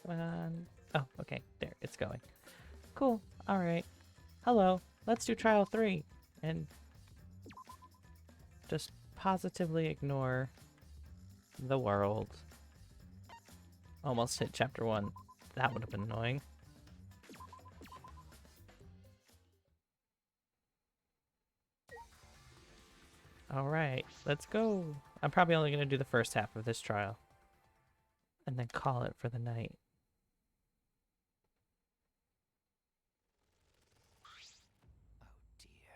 Oh, okay. There, it's going. Cool. Alright. Hello. Let's do trial 3. And just positively ignore the world. Almost hit chapter 1. That would have been annoying. Alright, let's go. I'm probably only going to do the first half of this trial. And then call it for the night. Oh dear.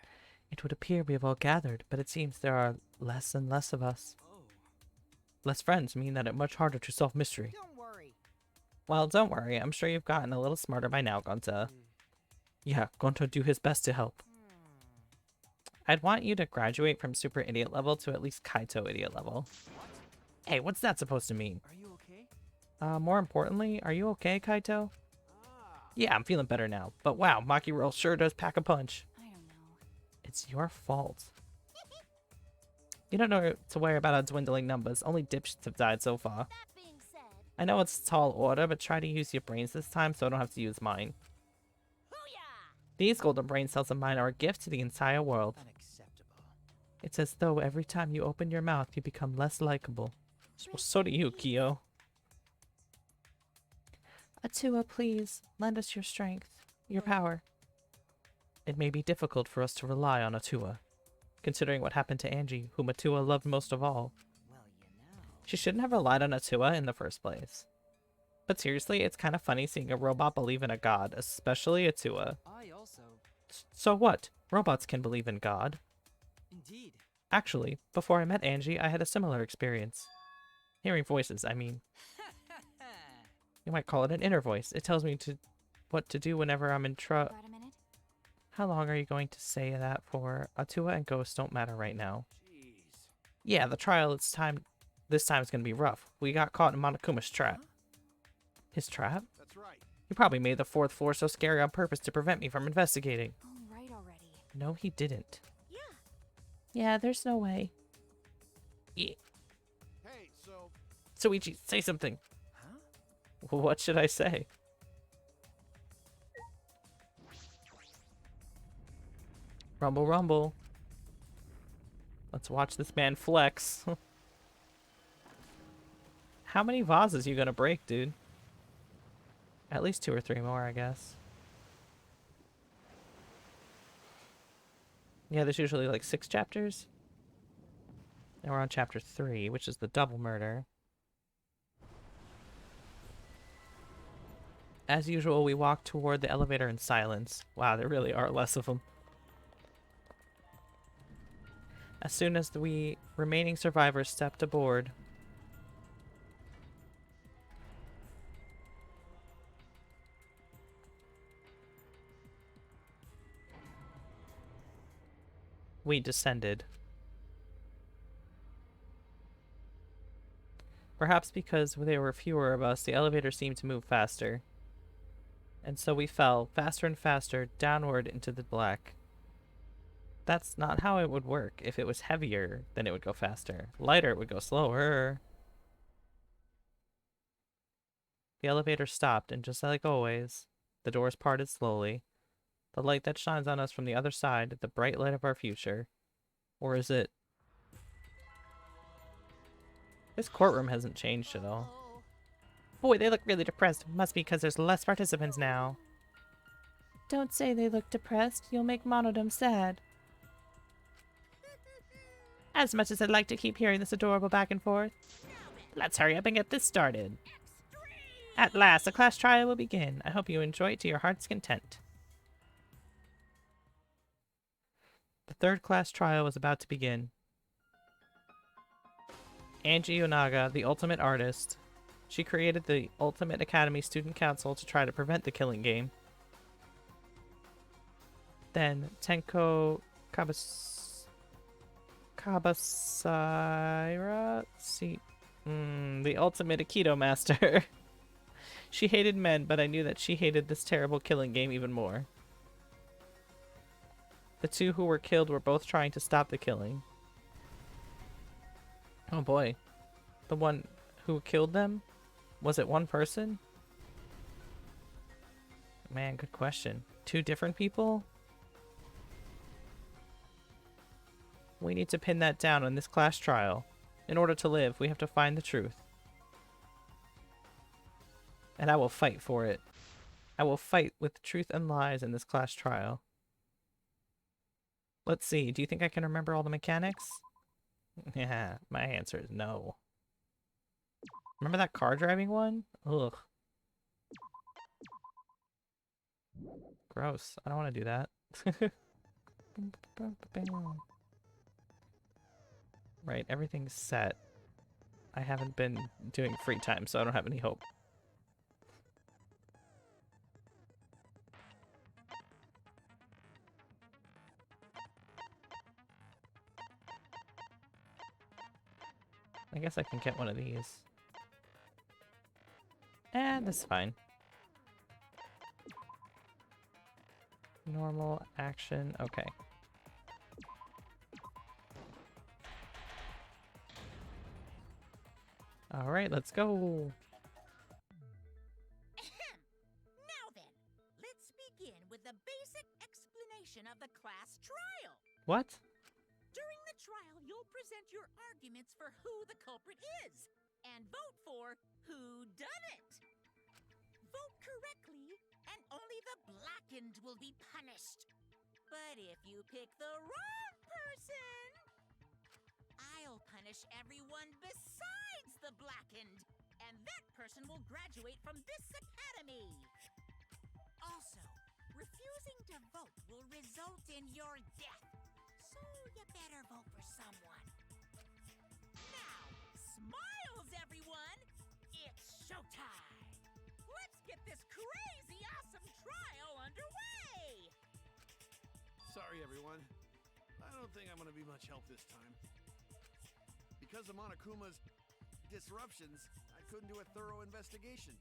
It would appear we have all gathered, but it seems there are less and less of us. Oh. Less friends mean that it's much harder to solve mystery. Don't worry. Well, don't worry. I'm sure you've gotten a little smarter by now, Gonta. Yeah, Gonta do his best to help. I'd want you to graduate from super idiot level to at least Kaito idiot level. What? Hey, what's that supposed to mean? Are you okay? More importantly, are you okay, Kaito? Ah. Yeah, I'm feeling better now. But wow, Maki Roll sure does pack a punch. I don't know. It's your fault. You don't know to worry about our dwindling numbers. Only dipshits have died so far. That being said, I know it's a tall order, but try to use your brains this time so I don't have to use mine. hoo-yah! These golden brain cells of mine are a gift to the entire world. Unacceptable. It's as though every time you open your mouth, you become less likable. Well, so do you, Kyo. Atua, please, lend us your strength, your power. It may be difficult for us to rely on Atua, considering what happened to Angie, whom Atua loved most of all. Well, you know. She shouldn't have relied on Atua in the first place. But seriously, it's kind of funny seeing a robot believe in a god, especially Atua. I also. So what? Robots can believe in God. Indeed. Actually, before I met Angie, I had a similar experience. Hearing voices, I mean. You might call it an inner voice. It tells me what to do whenever I'm in Got a minute? How long are you going to say that for? Atua and Ghost don't matter right now. Jeez. Yeah, the trial this time is going to be rough. We got caught in Monokuma's trap. Huh? His trap? That's right. He probably made the fourth floor so scary on purpose to prevent me from investigating. Oh, right already. No, he didn't. Yeah. Yeah, there's no way. Yeah. Hey, so. Soichi, say something. Huh? What should I say? Rumble, rumble. Let's watch this man flex. How many vases you gonna break, dude? At least 2 or 3 more, I guess. Yeah, there's usually like 6 chapters. Now we're on chapter 3, which is the double murder. As usual, we walk toward the elevator in silence. Wow, there really are less of them. As soon as the remaining survivors stepped aboard, we descended. Perhaps because there were fewer of us, the elevator seemed to move faster. And so we fell, faster and faster, downward into the black. That's not how it would work. If it was heavier, then it would go faster. Lighter, it would go slower. The elevator stopped, and just like always, the doors parted slowly. The light that shines on us from the other side, the bright light of our future. Or is it? This courtroom hasn't changed at all. Oh. Boy, they look really depressed. Must be because there's less participants now. Don't say they look depressed. You'll make Monodum sad. As much as I'd like to keep hearing this adorable back and forth, let's hurry up and get this started. At last, the class trial will begin. I hope you enjoy it to your heart's content. The third class trial was about to begin. Angie Yonaga, the ultimate artist. She created the Ultimate Academy Student Council to try to prevent the killing game. Then Tenko Kabasaira? The ultimate Aikido master. She hated men, but I knew that she hated this terrible killing game even more. The 2 who were killed were both trying to stop the killing. Oh boy. The one who killed them? Was it one person? Man, good question. 2 different people? We need to pin that down in this class trial. In order to live, we have to find the truth. And I will fight for it. I will fight with truth and lies in this class trial. Let's see, do you think I can remember all the mechanics? Yeah, my answer is no. Remember that car driving one? Ugh. Gross. I don't want to do that. Right, everything's set. I haven't been doing free time, so I don't have any hope. I guess I can get one of these. And that's fine. Normal action, okay. Alright, let's go. Now then, let's begin with the basic explanation of the class trial. What? During the trial, you'll present your arguments for who the culprit is and vote for who done it. Vote correctly, and only the blackened will be punished. But if you pick the wrong person, I'll punish everyone besides the blackened, and that person will graduate from this academy. Also, refusing to vote will result in your death, so you better vote for someone. Now, smiles, everyone! It's showtime! Let's get this crazy awesome trial underway! Sorry, everyone. I don't think I'm gonna be much help this time. Because of Monokuma's disruptions, I couldn't do a thorough investigation.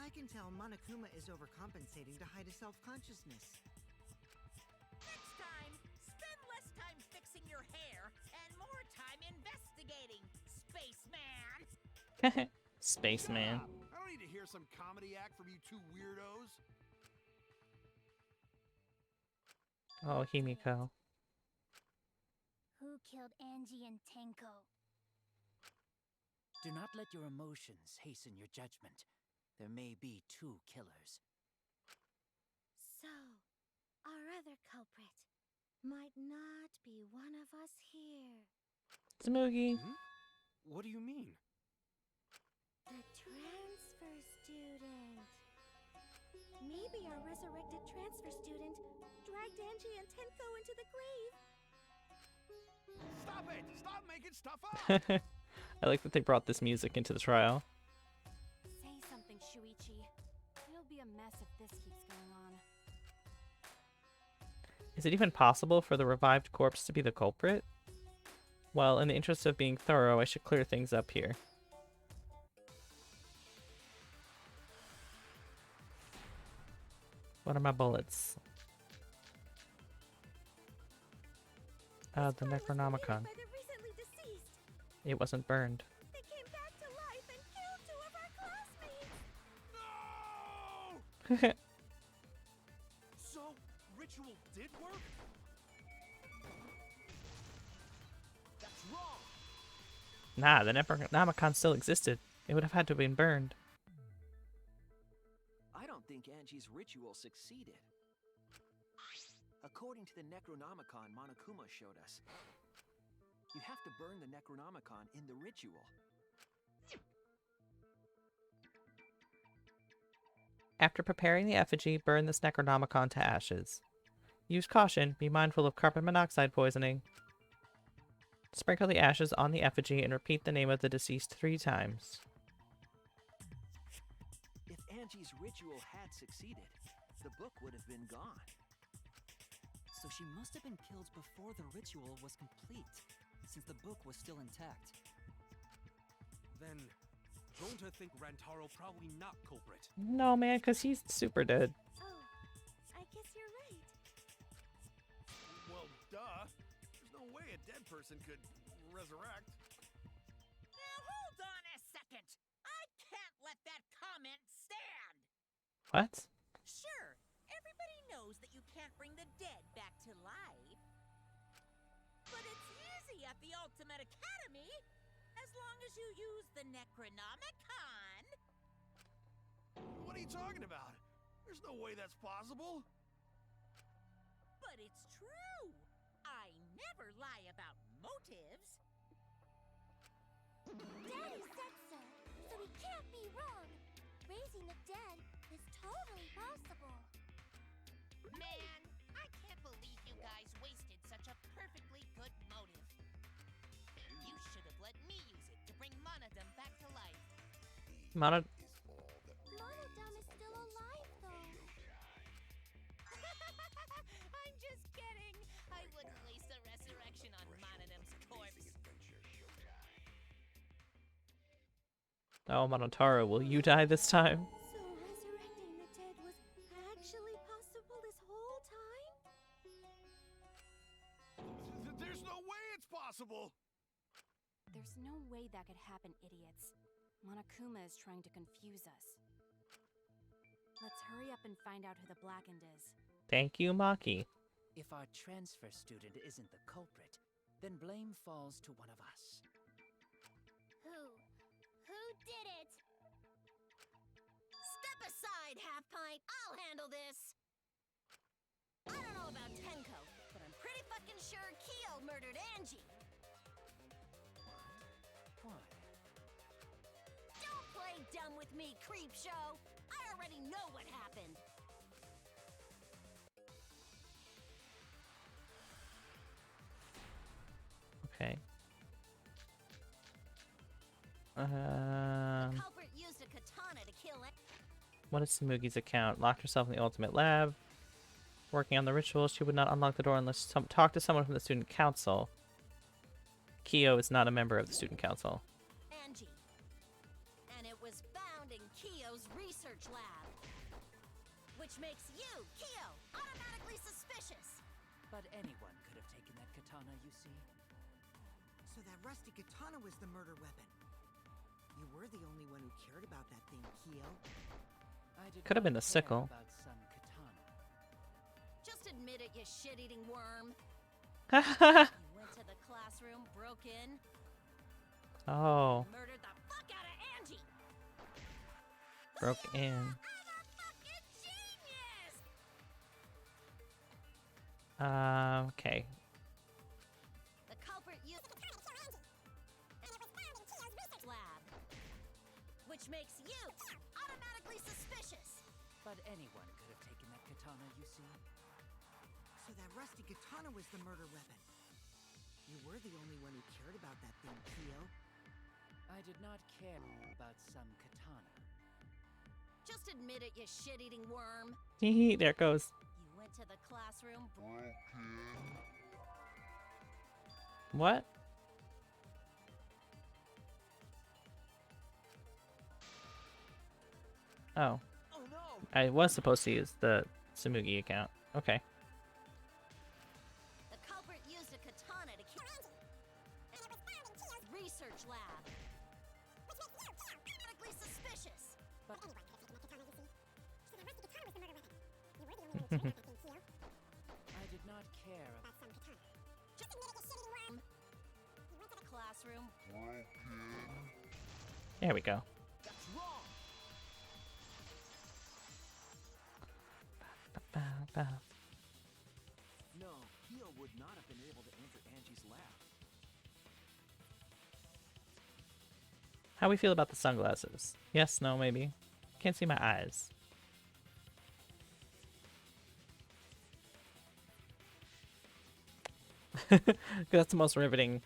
I can tell Monokuma is overcompensating to hide his self-consciousness. Next time, spend less time fixing your hair and more time investigating, spaceman! Spaceman. I don't need to hear some comedy act from you 2 weirdos. Oh, Himiko. Who killed Angie and Tenko? Do not let your emotions hasten your judgment. There may be 2 killers. So, our other culprit might not be one of us here. Smoogie. What do you mean? The transfer student. Maybe our resurrected transfer student dragged Angie and Tenko into the grave. Stop it! Stop making stuff up! I like that they brought this music into the trial. Say something, Shuichi. It'll be a mess if this keeps going on. Is it even possible for the revived corpse to be the culprit? Well, in the interest of being thorough, I should clear things up here. What are my bullets? The Necronomicon. By the recently deceased. It wasn't burned. They came back to life and killed 2 of our classmates. No! So, ritual did work? That's wrong! Nah, the Necronomicon still existed. It would have had to have been burned. I don't think Angie's ritual succeeded. According to the Necronomicon Monokuma showed us, you have to burn the Necronomicon in the ritual. After preparing the effigy, burn this Necronomicon to ashes. Use caution, be mindful of carbon monoxide poisoning. Sprinkle the ashes on the effigy and repeat the name of the deceased 3 times. If Angie's ritual had succeeded, the book would have been gone. So she must have been killed before the ritual was complete, since the book was still intact. Then, don't I think Rantaro probably not culprit? No, man, because he's super dead. Oh, I guess you're right. Well, duh. There's no way a dead person could resurrect. Now hold on a second! I can't let that comment stand! What? Sure, everybody knows that you can't bring the dead back to life. But it's easy at the Ultimate Academy, as long as you use the Necronomicon. What are you talking about? There's no way that's possible. But it's true. I never lie about motives. Daddy said so, so he can't be wrong. Raising the dead is totally possible. Man, I can't believe you guys wasted such a perfectly good motive. You should have let me use it to bring Monodum back to life. Mono. Monodum is still alive, though. I'm just kidding. I wouldn't waste a resurrection on Monodum's corpse. Oh, Monotaro, will you die this time? So resurrecting the dead was actually possible this whole time? There's no way it's possible. There's no way that could happen, idiots. Monokuma is trying to confuse us. Let's hurry up and find out who the Blackened is. Thank you, Maki. If our transfer student isn't the culprit, then blame falls to one of us. Who did it? Step aside, Half Pint. I'll handle this. I don't know about Tenko, but I'm pretty fucking sure Kyo murdered Angie. Why? Don't play dumb with me, Creepshow. I already know what happened. Okay. The culprit used a katana to kill it. What is Samugi's account? Locked herself in the ultimate lab. Working on the ritual, she would not unlock the door unless talk to someone from the student council. Kyo is not a member of the student council. Angie. And it was found in Kyo's research lab. Which makes you, Kyo, automatically suspicious. But anyone could have taken that katana, you see. So that rusty katana was the murder weapon. You were the only one who cared about that thing, Kyo. I did Could have not been a care sickle. About some katana. Just admit it, you shit-eating worm. You went to the classroom, broke in, Oh, murdered the fuck out of Angie. broke in. I'm a fucking genius! Okay. The culprit used the katana to kill Angie. And it was found in Kyo's research lab. Which makes you automatically suspicious. But anyone could have taken that katana, you see. So that rusty katana was the murder weapon. You were the only one who cared about that thing, Kyo. I did not care about some katana. Just admit it, you shit-eating worm. There it goes. You went to the classroom. What? Oh. Oh no! I was supposed to use the Samugi account. Okay. The culprit used a katana to kill Angie. And it was found in Kyo's research lab. Which makes you automatically suspicious. But Anyone could have taken that katana, you see. So that rusty katana was the murder weapon. You were the only one who cared about that thing, Kyo. I did not care About some katana. Just admit it, you shit-eating worm. You went to the classroom. There we go. That's wrong! No, Kyo would not have been able to enter Angie's lab. How we feel about the sunglasses? Yes, no, maybe. Can't see my eyes. That's the most riveting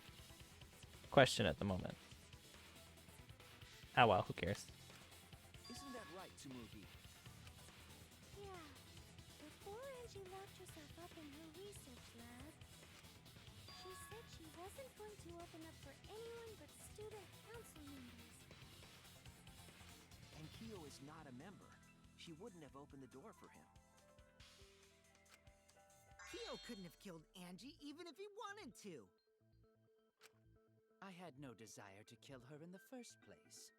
question at the moment. Ah well, who cares? Isn't that right, Tsumugi? Yeah. Before Angie locked herself up in her research lab, she said she wasn't going to open up for anyone but student council members. And Kyo is not a member. She wouldn't have opened the door for him. Kyo couldn't have killed Angie even if he wanted to. I had no desire to kill her in the first place.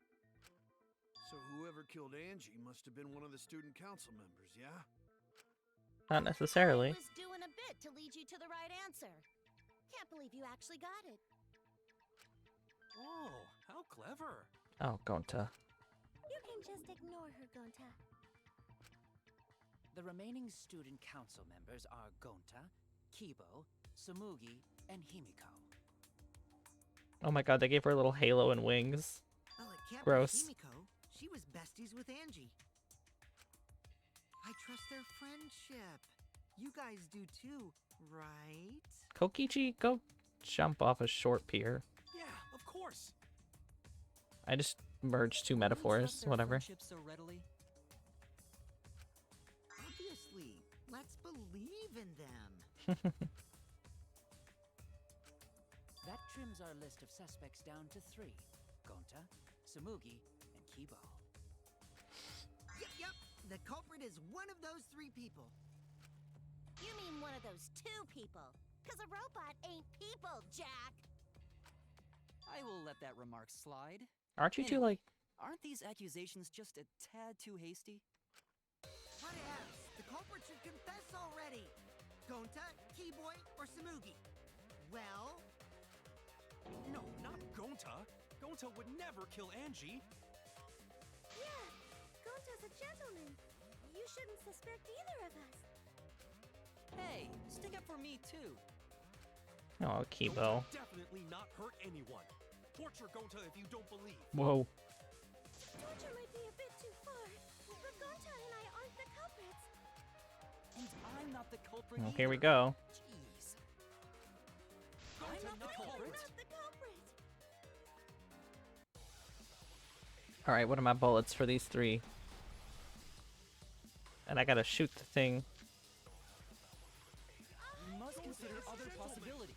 So whoever killed Angie must have been one of the student council members, yeah? Not necessarily. I was doing a bit to lead you to the right answer. Can't believe you actually got it. Oh, how clever. Oh, Gonta. You can just ignore her, Gonta. The remaining student council members are Gonta, Kibo, Sumugi, and Himiko. Oh my god, they gave her a little halo and wings. Well, it can't Gross. be Himiko. She was besties with Angie. I trust their friendship. You guys do too, right? Kokichi, go jump off a short pier. Yeah, of course. I just merged two Who would metaphors, trust their whatever. friendship so readily? Obviously. Let's believe in them. That trims our list of suspects down to 3. Gonta, Sumugi, and Kibo. Yep. The culprit is one of those 3 people. You mean one of those 2 people. Because a robot ain't people, Jack. I will let that remark slide. Aren't you two Anyway, like... Aren't these accusations just a tad too hasty? What else? The culprit should confess already. Gonta, Keyboy, or Sumugi? Well, No, not Gonta. Gonta would never kill Angie. Yeah, Gonta's a gentleman. You shouldn't suspect either of us. Hey, stick up for me too. Oh, Gonta Kibo. definitely not hurt anyone. Torture Gonta if you don't believe. Whoa. Torture might be a bit too far, but Gonta and I aren't the culprits. And I'm not the culprit Well, here we either. go. Jeez. Gonta I'm not the not culprit. Not the culprit. Alright, what are my bullets for these 3? And I gotta shoot the thing. We must consider other possibilities.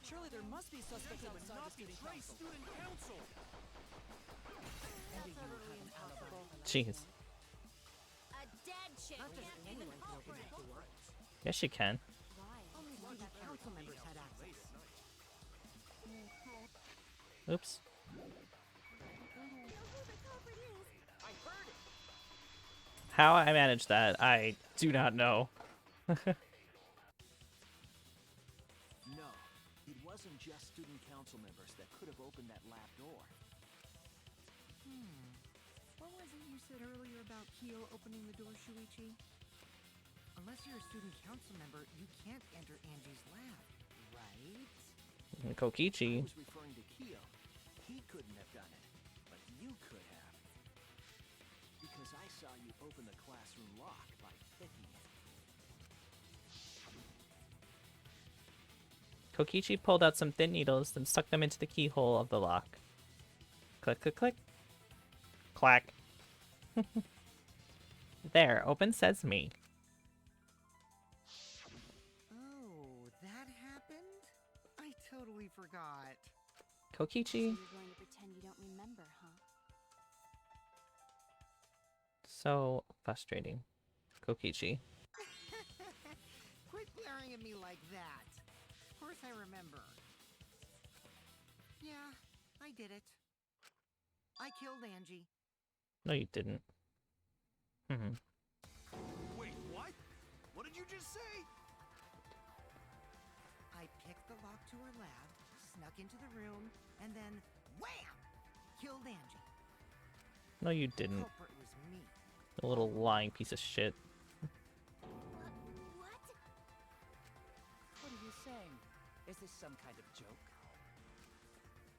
Surely there must be suspects Gonta would outside the not student betray council. student council. and do you have an alibi? Jeez. A dead chick Not just can't be the anyone can open culprit. that door. Yes, you can. Only student council members had access. Oops. Know who the culprit is. I heard it. How I managed that, I do not know. No, it wasn't just student council members that could have opened that lab door. What was it you said earlier about Kyo opening the door, Shuichi? Unless you're a student council member, you can't enter Angie's lab, right? And I Kokichi. was referring to Kyo. He couldn't have done it, but you could have. Because I saw you open the classroom lock by picking it. Kokichi pulled out some thin needles, then stuck them into the keyhole of the lock. Click, click, click. Clack. There, open sesame. Oh, that happened? I totally forgot. So Kokichi. you're going to pretend you don't remember, huh? So frustrating. Kokichi. Quit glaring at me like that. Of course I remember. Yeah, I did it. I killed Angie. No, you didn't. Wait, what? What did you just say? I picked the lock to her lab, snuck into the room, and then wham! Killed Angie. No, you The didn't. culprit was me. A little lying piece of shit. What? What are you saying? Is this some kind of joke?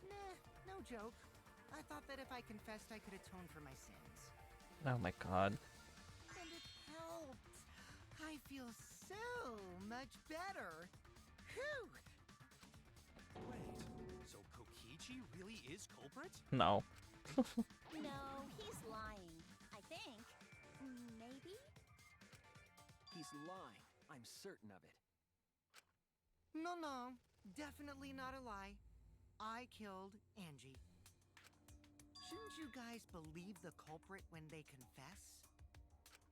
Nah, no joke. I thought that if I confessed, I could atone for my sins. Oh my god. And it helped. I feel so much better. Whew! Wait, so Kokichi really is culprit? No. No, he's lying. I think. Maybe? He's lying. I'm certain of it. No, definitely not a lie. I killed Angie. Shouldn't you guys believe the culprit when they confess?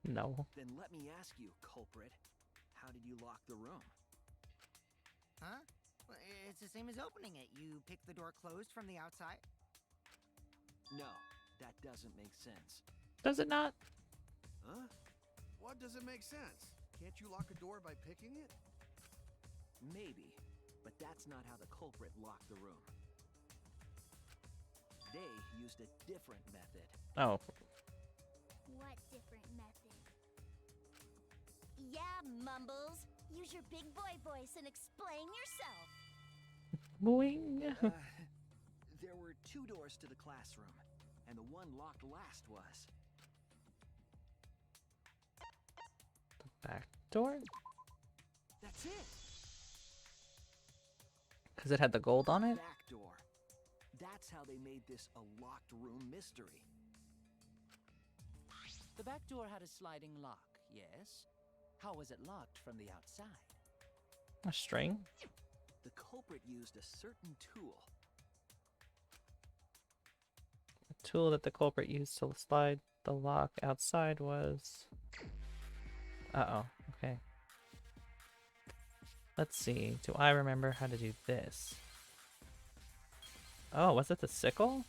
No. Then let me ask you, culprit. How did you lock the room? Huh? Well, it's the same as opening it. You pick the door closed from the outside. No, That doesn't make sense. Does it not? Huh? What doesn't make sense? Can't you lock a door by picking it? Maybe, but that's not how the culprit locked the room. They used a different method. Oh. What different method? Yeah, Mumbles. Use your big boy voice and explain yourself. Boing. There were 2 doors to the classroom, and the one locked last was... Back door? That's it! Because it had the gold on it? Back door. That's how they made this a locked room mystery. The back door had a sliding lock, yes? How was it locked from the outside? A string? The culprit used a certain tool. The tool that the culprit used to slide the lock outside was... Uh-oh. Okay. Let's see. Do I remember how to do this? Oh, was it the sickle?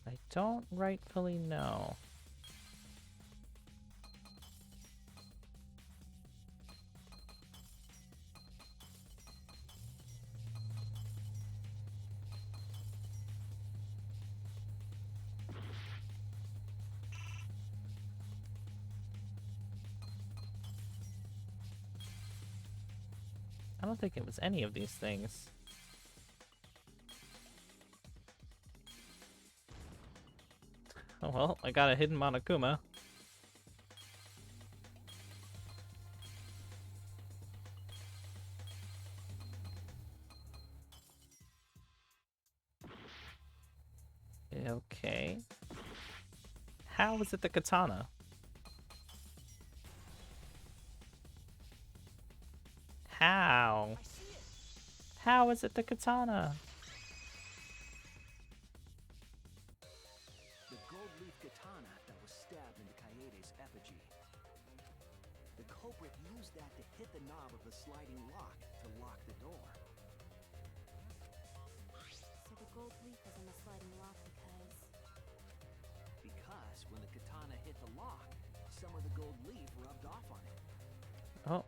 I don't rightfully know. I don't think it was any of these things. Oh well, I got a hidden Monokuma. Okay. How is it the katana? How? How is it the katana? The gold leaf katana that was stabbed into Kaede's effigy. The culprit used that to hit the knob of the sliding lock to lock the door. So the gold leaf was in the sliding lock Because when the katana hit the lock, some of the gold leaf rubbed off on it. Oh.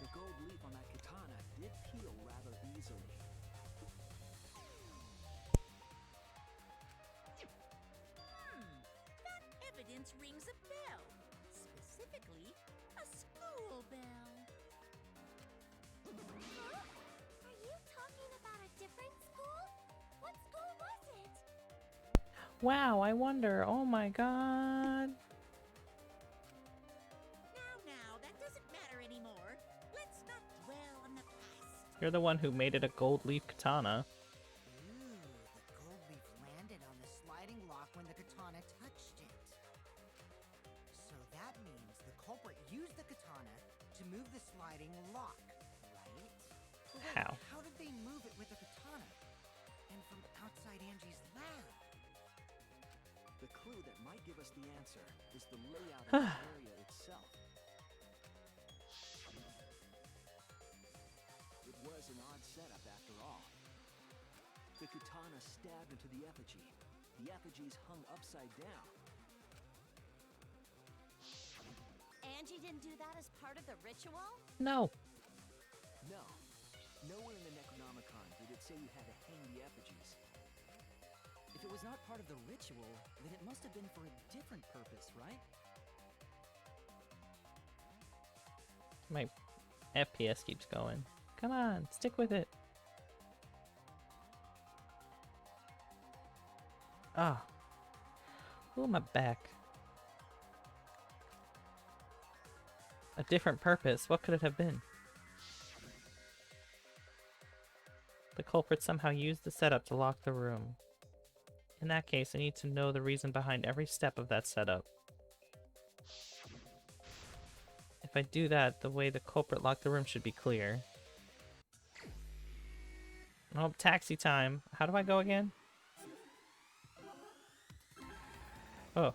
The gold leaf on that katana did peel rather easily. That evidence rings a bell. Specifically, a school bell. Huh? Are you talking about a different school? What school was it? Wow, I wonder. Oh my god. Now, that doesn't matter anymore. Let's not dwell on the past. You're the one who made it a gold leaf katana. Ooh, the gold leaf landed on the sliding lock when the katana touched it. So that means the culprit used the katana to move the sliding lock, right? But wait, How? How did they move it with the katana? And from outside Angie's lab? The clue that might give us the answer is the layout of the area itself. It was an odd setup after all. The katana stabbed into the effigy. The effigies hung upside down. Angie didn't do that as part of the ritual? No. No. Nowhere in the Necronomicon did it say you had to hang the effigies. If it was not part of the ritual, then it must have been for a different purpose, right? My FPS keeps going. Come on, stick with it. Ah. Ooh, my back. A different purpose. What could it have been? The culprit somehow used the setup to lock the room. In that case, I need to know the reason behind every step of that setup. If I do that, the way the culprit locked the room should be clear. Oh, taxi time. How do I go again? Oh.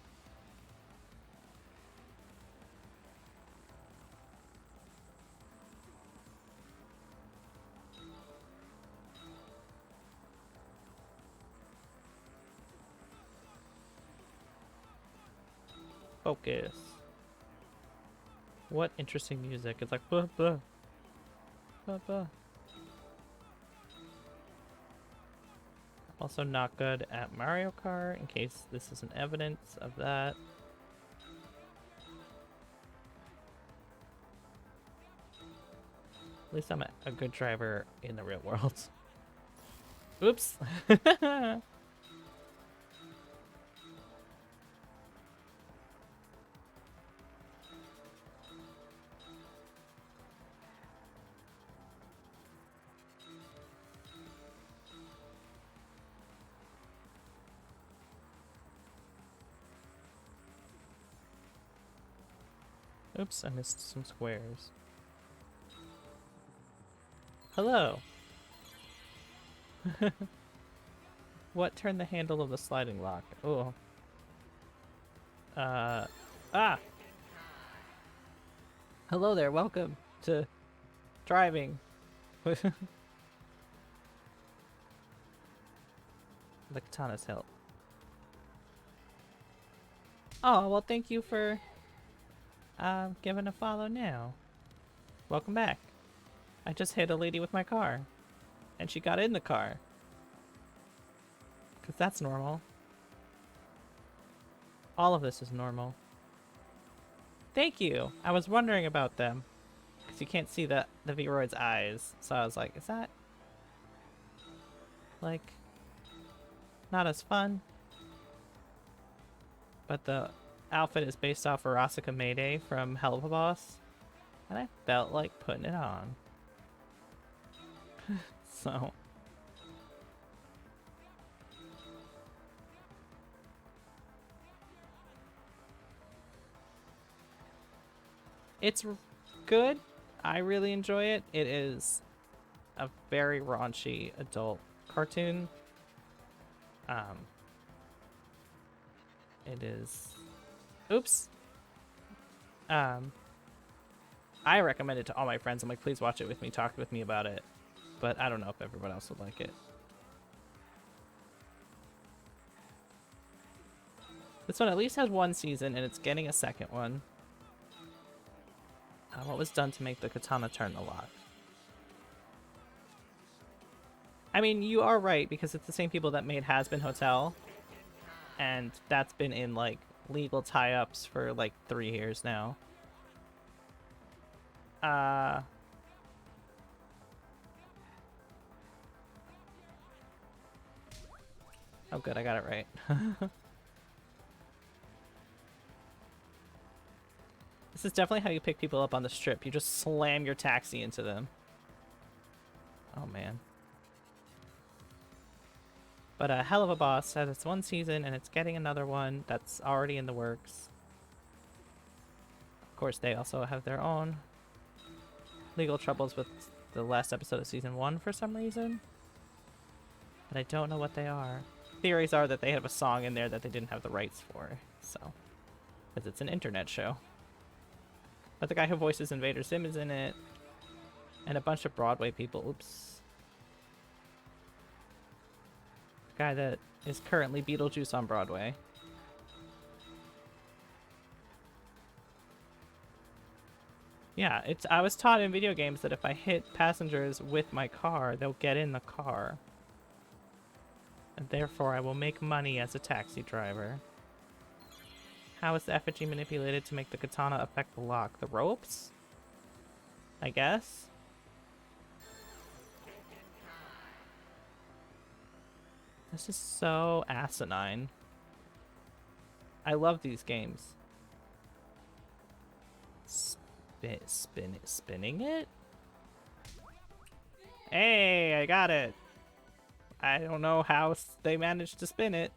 Focus. What interesting music. It's like blah blah. Blah blah. Also not good at Mario Kart, in case this is an evidence of that. At least I'm a good driver in the real world. Oops. Oops, I missed some squares. Hello. What turned the handle of the sliding lock? Oh. Ah! Hello there, welcome to driving. The katana's help. Oh, well thank you for giving a follow now. Welcome back. I just hit a lady with my car. And she got in the car. Because that's normal. All of this is normal. Thank you! I was wondering about them. Because you can't see the Vroid's eyes. So I was like, is that... like... not as fun? But the outfit is based off Arasaka Mayday from Hell of a Boss. And I felt like putting it on. So... it's good. I really enjoy it. It is a very raunchy adult cartoon. It is... oops. I recommend it to all my friends. I'm like, please watch it with me, talk with me about it. But I don't know if everyone else would like it. This one at least has one season, and it's getting a second one. What was done to make the katana turn the lock? I mean, you are right, because it's the same people that made Has Been Hotel. And that's been in, like, legal tie-ups for, like, 3 years now. Oh, good, I got it right. This is definitely how you pick people up on the strip. You just slam your taxi into them. Oh, man. But Hell of a Boss has its one season, and it's getting another one that's already in the works. Of course, they also have their own legal troubles with the last episode of season 1 for some reason. But I don't know what they are. Theories are that they have a song in there that they didn't have the rights for, so... because it's an internet show. But the guy who voices Invader Zim is in it. And a bunch of Broadway people. Oops. The guy that is currently Beetlejuice on Broadway. Yeah, I was taught in video games that if I hit passengers with my car, they'll get in the car. And therefore I will make money as a taxi driver. How is the effigy manipulated to make the katana affect the lock? The ropes? I guess? This is so asinine. I love these games. Spinning it? Hey, I got it! I don't know how they managed to spin it.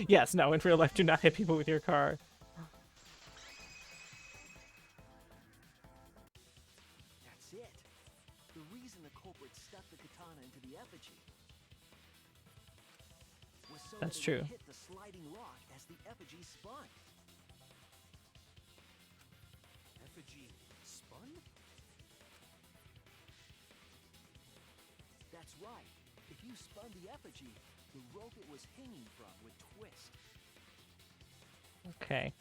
Yes, no, in real life, do not hit people with your car. That's it. The reason the culprit stuck the katana into the effigy was so That's that it true. would hit the sliding lock as the effigy spun. Effigy spun? That's right. If you spun the effigy, the rope it was hanging from would twist. Okay.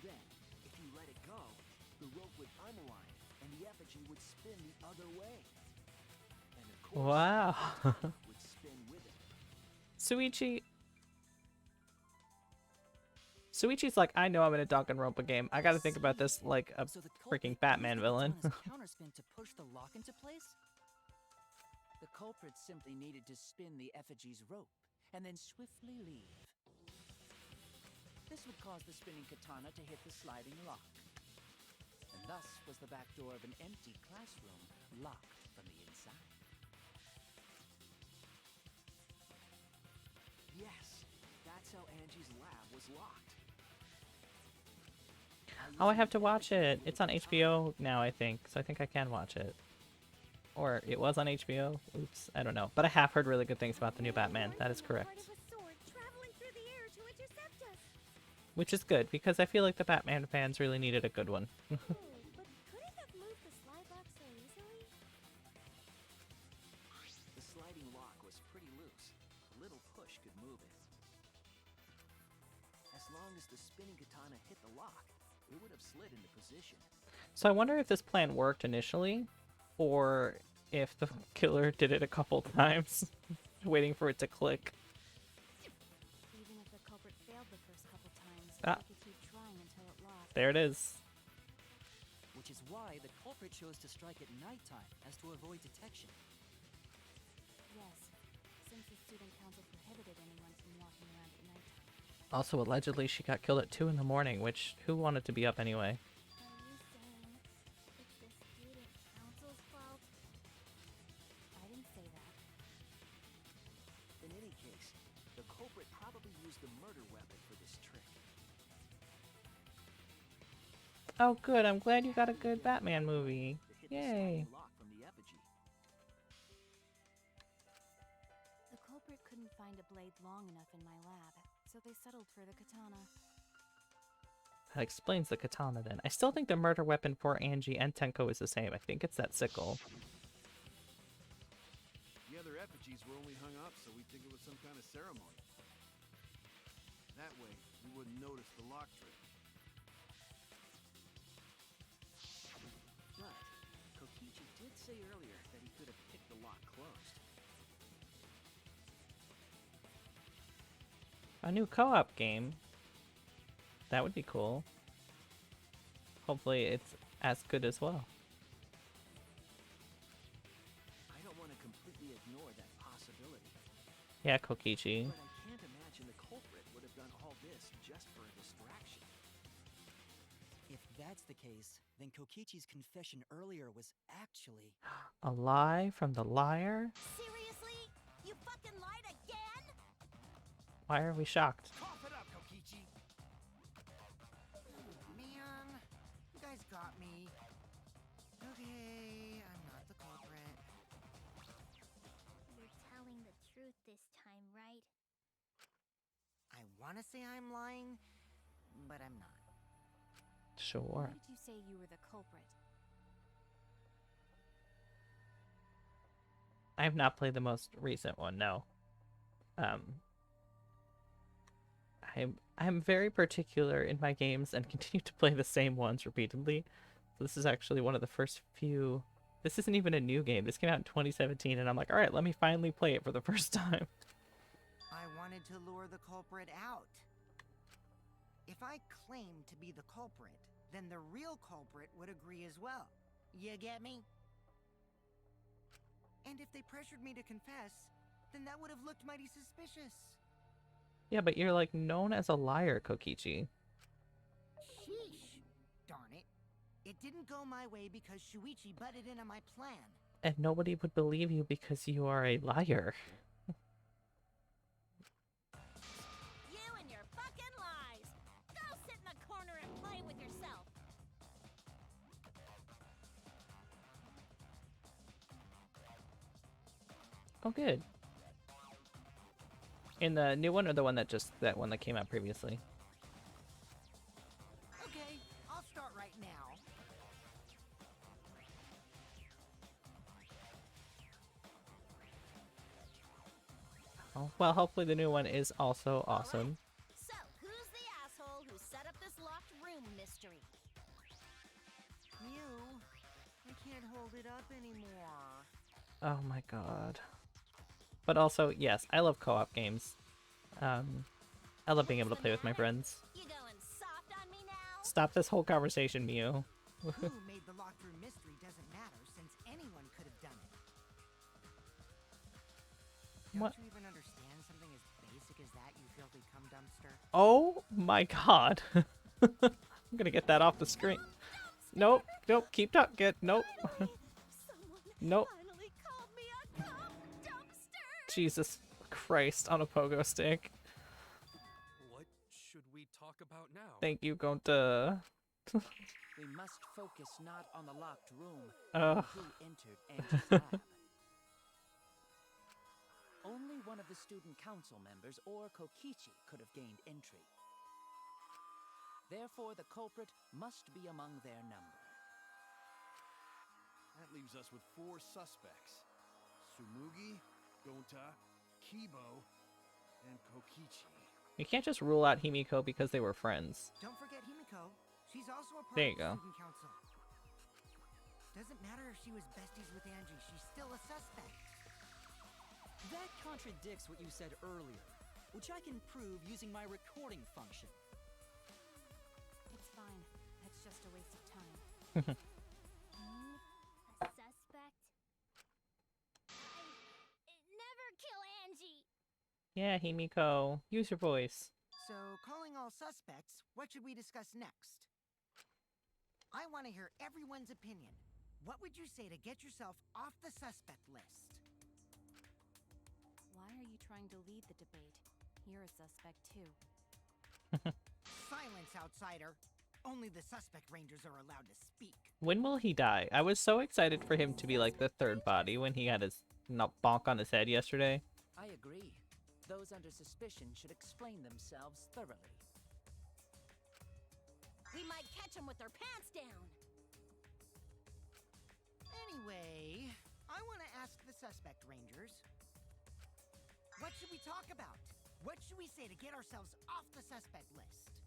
Then, if you let it go, the rope would unwind and the effigy would spin the other way. And of course, Wow. the katana would spin with it. Suichi's like, I know I'm in a Danganronpa game. I gotta think about this like a So the culprit freaking used Batman the villain. katana's counterspin to push the lock into place? The culprit simply needed to spin the effigy's rope and then swiftly leave. This would cause the spinning katana to hit the sliding lock. And thus was the back door of an empty classroom locked from the inside. Yes, that's how Angie's lab was locked. Oh, I have to watch it. It's on HBO now, I think. So I think I can watch it. Or it was on HBO. Oops, I don't know. But I have heard really good things about the new Batman. That is correct. Part of a sword traveling through the air to intercept us. Which is good, because I feel like the Batman fans really needed a good one. Oh, but could it have moved the slide lock so easily? The sliding lock was pretty loose. A little push could move it. As long as the spinning katana hit the lock, it would have slid into position. So I wonder if this plan worked initially, or if the killer did it a couple times, waiting for it to click. Even if the culprit failed the first couple times, Ah. they could keep trying until it locked. There it is. Which is why the culprit chose to strike at nighttime, as to avoid detection. Yes, since the student council prohibited anyone from walking around at nighttime. Also, allegedly, she got killed at 2 in the morning, which, who wanted to be up anyway? Are you saying it's the student council's fault? I didn't say that. In any case, the culprit probably used the murder weapon for this trick. Oh, good. I'm glad you got a good Batman movie. To hit the Yay. sliding lock from the effigy. The culprit couldn't find a blade long enough in my lab, so they settled for the katana. That explains the katana then. I still think the murder weapon for Angie and Tenko is the same. I think it's that sickle. The other effigies were only hung up so we'd think it was some kind of ceremony. That way, we wouldn't notice the lock trick. But Kokichi did say earlier that he could have picked the lock closed. A new co-op game. That would be cool. Hopefully it's as good as well. I don't want to completely ignore that possibility. Yeah, Kokichi. But I can't imagine the culprit would have done all this just for a distraction. If that's the case, then Kokichi's confession earlier was actually... A lie from the liar? Seriously? You fucking lied again? Why are we shocked? Cough it up, Kokichi! Man, you guys got me. Okay, I'm not the culprit. You're telling the truth this time, right? I want to say I'm lying, but I'm not. Sure. Why did you say you were the culprit? I have not played the most recent one, no. I'm very particular in my games and continue to play the same ones repeatedly. So this is actually one of the first few... This isn't even a new game. This came out in 2017, and I'm like, alright, let me finally play it for the first time. I wanted to lure the culprit out. If I claimed to be the culprit, then the real culprit would agree as well. You get me? And if they pressured me to confess, then that would have looked mighty suspicious. Yeah, but you're like known as a liar, Kokichi. Sheesh. Darn it. It didn't go my way because Shuichi butted in on my plan. And nobody would believe you because you are a liar. You and your fucking lies! Go sit in the corner and play with yourself! Oh, good. In the new one or the one that one that came out previously? Okay, I'll start right now. Oh, well, hopefully the new one is also awesome. So, who's the asshole who set up this locked room mystery? Mew, I can't hold it up anymore. Oh my god. But also, yes, I love co-op games. I love being able to play with my friends. You going soft on me now? Stop this whole conversation, Mew. Who made the locked room mystery doesn't matter, since anyone could have done it. What? Don't you even understand something as basic as that, you filthy cum dumpster? Oh my god. I'm gonna get that off the screen. Nope, nope, keep talking. Nope. Nope. Finally called me a cum dumpster! Jesus Christ on a pogo stick. What should we talk about now? Thank you, Gonta. We must focus not on the locked room, Ugh. but who entered Angie's lab. Only one of the student council members or Kokichi could have gained entry. Therefore, the culprit must be among their number. That leaves us with 4 suspects. Tsumugi, Gonta, Kibo, and Kokichi. You can't just rule out Himiko because they were friends. Don't forget Himiko. She's also a part There of you the go. student council. Doesn't matter if she was besties with Angie, she's still a suspect. That contradicts what you said earlier, which I can prove using my recording function. It's fine. That's just a waste of time. A suspect? Never kill Angie! Yeah, Himiko. Use your voice. So, calling all suspects, what should we discuss next? I want to hear everyone's opinion. What would you say to get yourself off the suspect list? Why are you trying to lead the debate? You're a suspect too. Silence, outsider. Only the suspect rangers are allowed to speak. When will he die? I was so excited for him to be like the third body when he had his bonk on his head yesterday. I agree. Those under suspicion should explain themselves thoroughly. We might catch them with their pants down! Anyway, I want to ask the suspect rangers. What should we talk about? What should we say to get ourselves off the suspect list?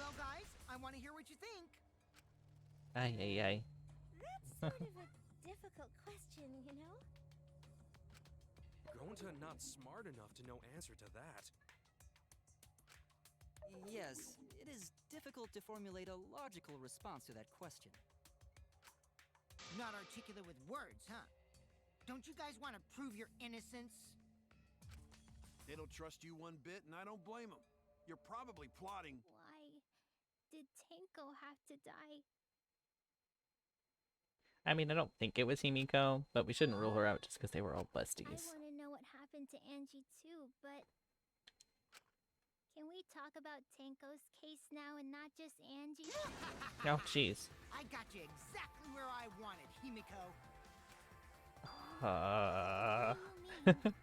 Well, guys, I want to hear what you think. Ay, ay, ay. That's sort of a difficult question, you know? Gonta not smart enough to know answer to that. Yes, it is difficult to formulate a logical response to that question. Not articulate with words, huh? Don't you guys want to prove your innocence? They don't trust you one bit, and I don't blame them. You're probably plotting. Why did Tenko have to die? I mean, I don't think it was Himiko, but we shouldn't rule her out just because they were all I besties. want to know what happened to Angie too, but can we talk about Tenko's case now and not just Angie? Oh, jeez. I got you exactly where I wanted, Himiko. What do you mean?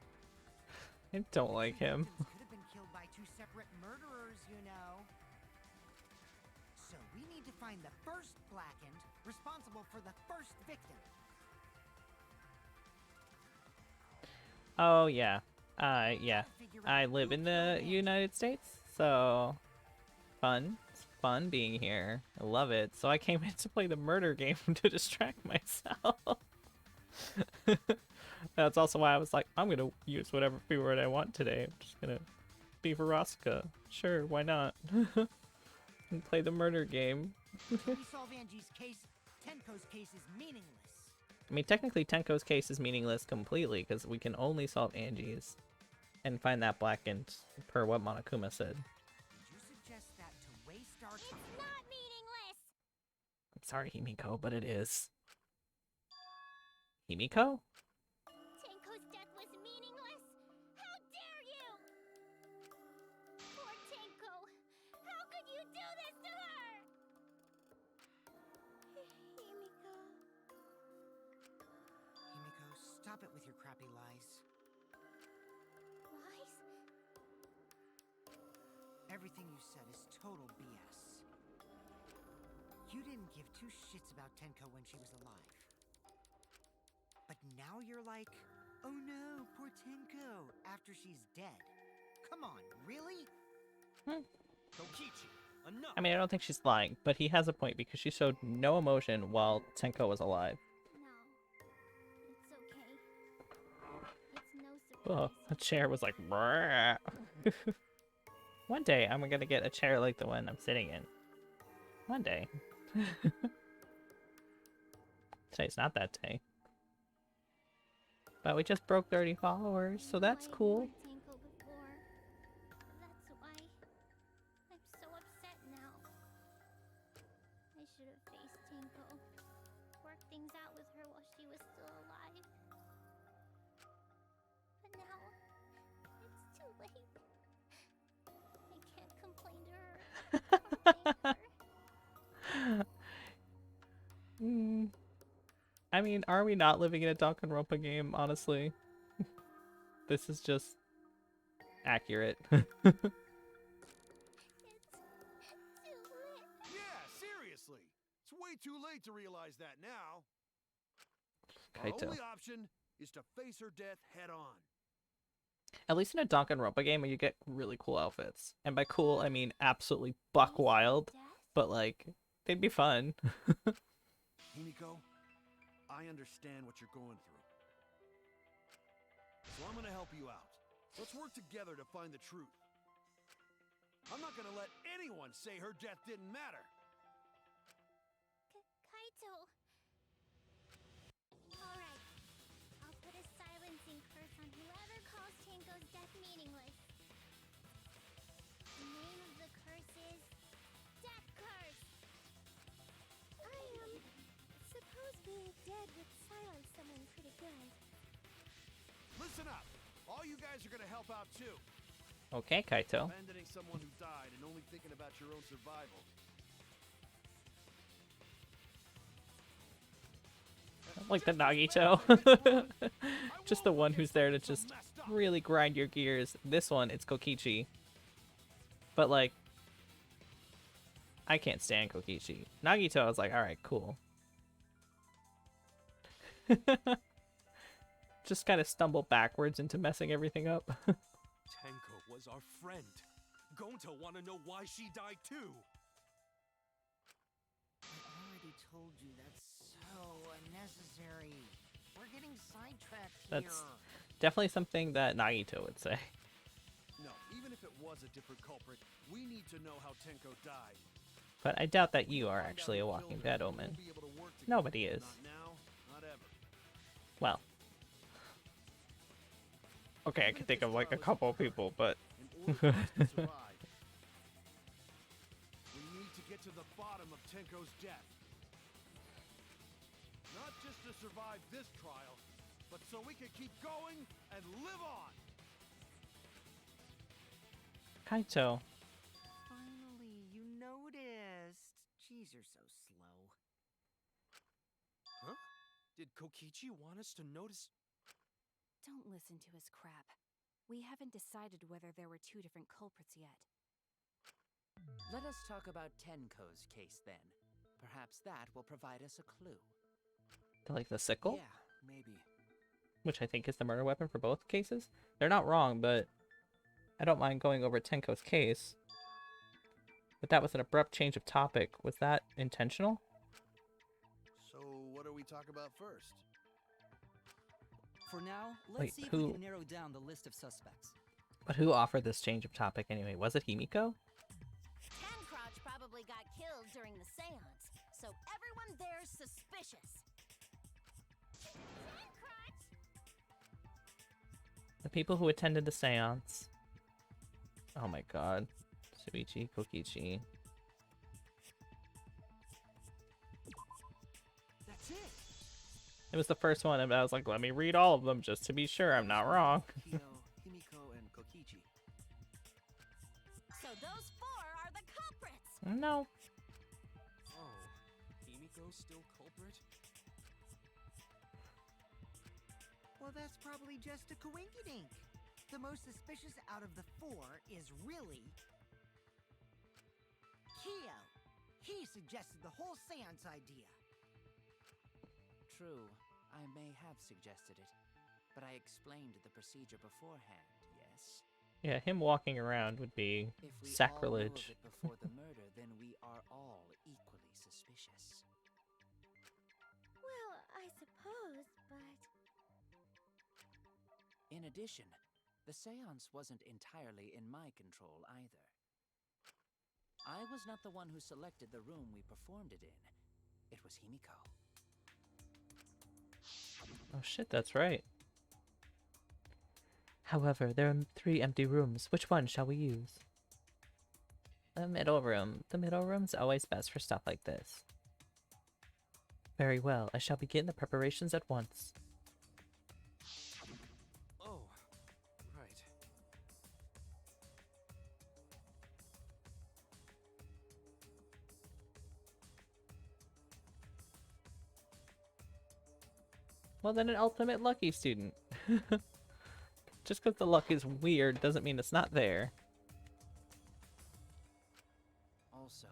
I don't like him. Victims could have been killed by 2 separate murderers, you know. So we need to find the first blackened responsible for the first victim. Oh, yeah. Yeah. I live in the United States, so fun. It's fun being here. I love it. So I came in to play the murder game to distract myself. That's also why I was like, I'm gonna use whatever free word I want today. I'm just gonna be Veroska. Sure, why not? And play the murder game. If we solve Angie's case, Tenko's case is meaningless. I mean, technically Tenko's case is meaningless completely because we can only solve Angie's and find that blackened per what Monokuma said. Did you suggest that to waste our It's time? not meaningless! Sorry, Himiko, but it is. Himiko? Tenko's death was meaningless? How dare you! Poor Tenko! How could you do this to her? Himiko. Himiko, stop it with your crappy lies. Lies? Everything you said is total BS. You didn't give two shits about Tenko when she was alive. But now you're like, oh no, poor Tenko, after she's dead. Come on, really? Kokichi, enough! I mean, I don't think she's lying, but he has a point because she showed no emotion while Tenko was alive. No. It's okay. It's no Oh, surprise. a chair was like, "Brrr." One day I'm gonna get a chair like the one I'm sitting in. One day. Today's not that day. But we just broke 30 followers, so that's cool. Tenko before. That's why I'm so upset now. I should have faced Tenko, worked things out with her while she was still alive. But now it's too late. I can't complain to her. Or thank her. I mean, are we not living in a Danganronpa game, honestly? This is just accurate. It's too late. Yeah, seriously. It's way too late to realize that now. Kaito. Our only option is to face her death head on. At least in a Danganronpa game, you get really cool outfits. And by cool, I mean absolutely buck wild. Death? But, like, they'd be fun. Himiko, I understand what you're going through. So I'm gonna help you out. Let's work together to find the truth. I'm not gonna let anyone say her death didn't matter. Kaito. Alright. I'll put a silencing curse on whoever calls Tenko's death meaningless. The name of the curse is Death Curse. I suppose being dead would silence someone pretty good. Listen up. All you guys are gonna help out too. Okay, Kaito. Abandoning someone who died and only thinking about your own survival. Like the Nagito. Just the one who's there to just really grind your gears. This one, it's Kokichi. But, like, I can't stand Kokichi. Nagito, I was like, alright, cool. Just kind of stumble backwards into messing everything up. Tenko was our friend. Gonta wanna know why she died too. I already told you that's so unnecessary. We're getting sidetracked That's here. definitely something that Nagito would say. No, even if it was a different culprit, we need to know how Tenko died. But I doubt that you are Find out actually who a killed walking her, dead we omen. won't be able to work together. Nobody is. Not now, not ever. Well. Okay, I Even can if think this of like a trial isn't couple of perfect, people, but in order for us to survive, we need to get to the bottom of Tenko's death. Not just to survive this trial, but so we can keep going and live on. Kaito. Finally, you noticed. Jeez, you're so slow. Huh? Did Kokichi want us to notice? Don't listen to his crap. We haven't decided whether there were two different culprits yet. Let us talk about Tenko's case then. Perhaps that will provide us a clue. Like the sickle? Yeah, maybe. Which I think is the murder weapon for both cases. They're not wrong, but I don't mind going over Tenko's case. But that was an abrupt change of topic. Was that intentional? So what do we talk about first? For now, let's Wait, see if who- we can narrow down the list of suspects. But who offered this change of topic anyway? Was it Himiko? Tancrouch probably got killed during the seance, so everyone there's suspicious. Tancrouch! The people who attended the seance. Oh my god. Shuichi, Kokichi. That's it. It was the first one, and I was like, let me read all of them just to be sure I'm not wrong. Kyo, Himiko, and Kokichi. So those four are the culprits! No. Oh, Himiko's still culprit? Well, that's probably just a coinkydink. The most suspicious out of the four is really Kyo. He suggested the whole seance idea. True, I may have suggested it, but I explained the procedure beforehand, yes? Yeah, him walking around would be If we all sacrilege. knew of it before the murder, then we are all equally suspicious. Well, I suppose, but... In addition, the seance wasn't entirely in my control either. I was not the one who selected the room we performed it in. It was Himiko. Oh shit, that's right. However, there are 3 empty rooms. Which one shall we use? The middle room. The middle room's always best for stuff like this. Very well, I shall begin the preparations at once. Oh, right. Well, then an ultimate lucky student. Just because the luck is weird doesn't mean it's not there. Also,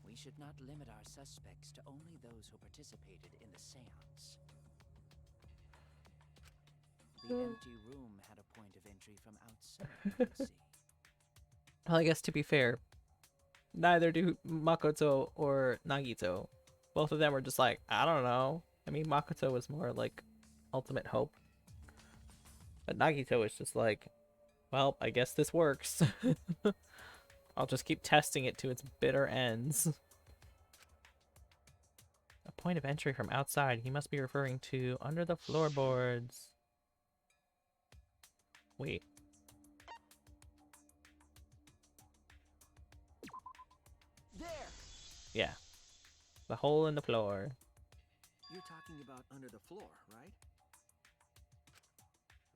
we should not limit our suspects to only those who participated in the seance. The empty room had a point of entry from outside, you could see. Well, I guess to be fair, neither do Makoto or Nagito. Both of them were just like, I don't know. I mean, Makoto was more like ultimate hope. But Nagito was just like, well, I guess this works. I'll just keep testing it to its bitter ends. A point of entry from outside. He must be referring to under the floorboards. Wait. There! Yeah. The hole in the floor. You're talking about under the floor, right?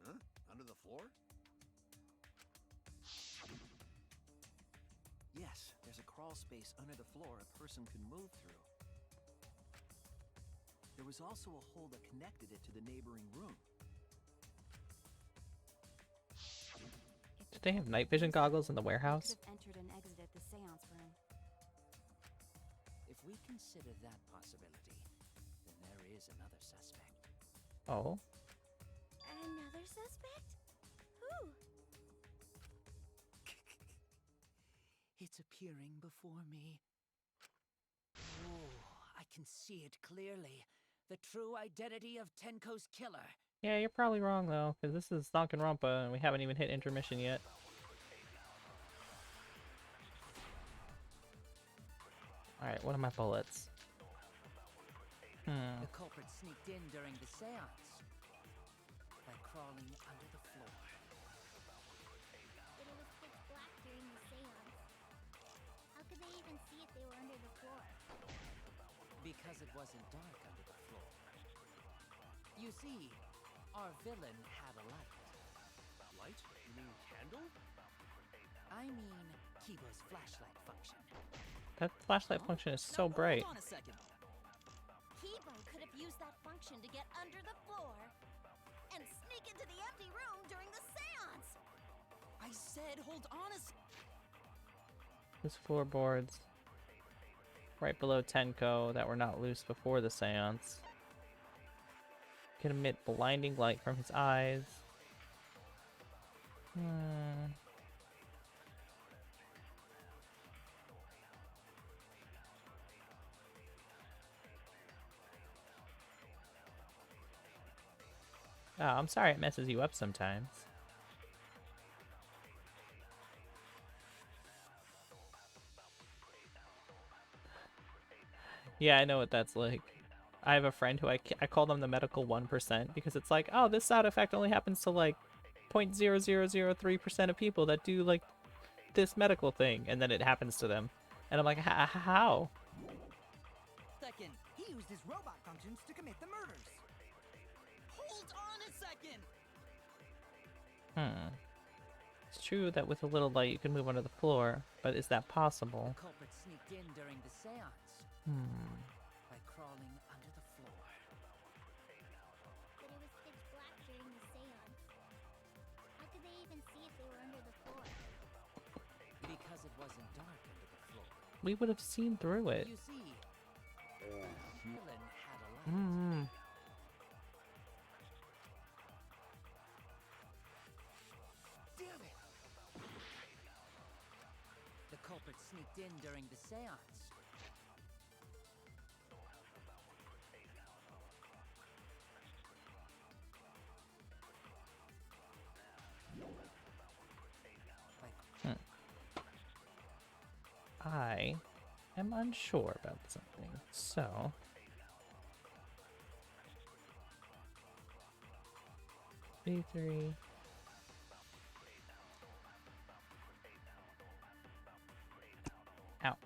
Huh? Under the floor? Yes, there's a crawl space under the floor a person could move through. There was also a hole that connected it to the neighboring room. Did they have night vision goggles in the warehouse? Could have entered and exited the seance room. If we consider that possibility, then there is another suspect. Oh. Another suspect? Who? It's appearing before me. Oh, I can see it clearly. The true identity of Tenko's killer. Yeah, you're probably wrong though, because this is Danganronpa and we haven't even hit intermission yet. Alright, what are my bullets? The culprit sneaked in during the seance by crawling under the floor. But it was pitch black during the seance. How could they even see if they were under the floor? Because it wasn't dark under the floor. You see, our villain had a light. Light? You mean candle? I mean, Kiba's flashlight function. That flashlight function is so bright. Hold on a second. Kibo could have used that function to get under the floor and sneak into the empty room during the seance. I said hold on a second. There's floorboards right below Tenko that were not loose before the seance. Can emit blinding light from his eyes. Oh, I'm sorry it messes you up sometimes. Yeah, I know what that's like. I have a friend who I call them the medical 1% because it's like, oh, this side effect only happens to like 0.0003% of people that do like this medical thing, and then it happens to them. And I'm like, how? That second! He used his robot functions to commit the murders! Hold on a second! It's true that with a little light you can move under the floor, but is that possible? The culprit sneaked in during the seance by crawling under the floor. But it was pitch black during the seance. How could they even see if they were under the floor? Because it wasn't dark under the floor. We would have seen through it. You see, the villain had a light. Damn it! The culprit sneaked in during the seance. I am unsure about something, so... V3... Ow.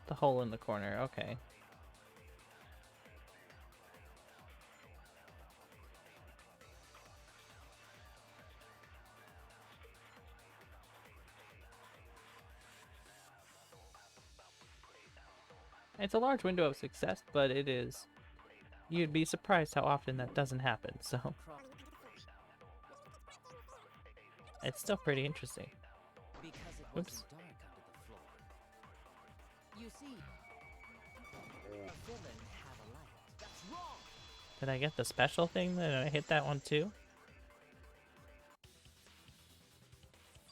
The hole in the corner, okay. It's a large window of success, but it is... You'd be surprised how often that doesn't happen, so... It's still pretty interesting. Because it Oops. wasn't dark under the floor. You see, the villain had a light. That's wrong! Did I get the special thing? Did I hit that one too?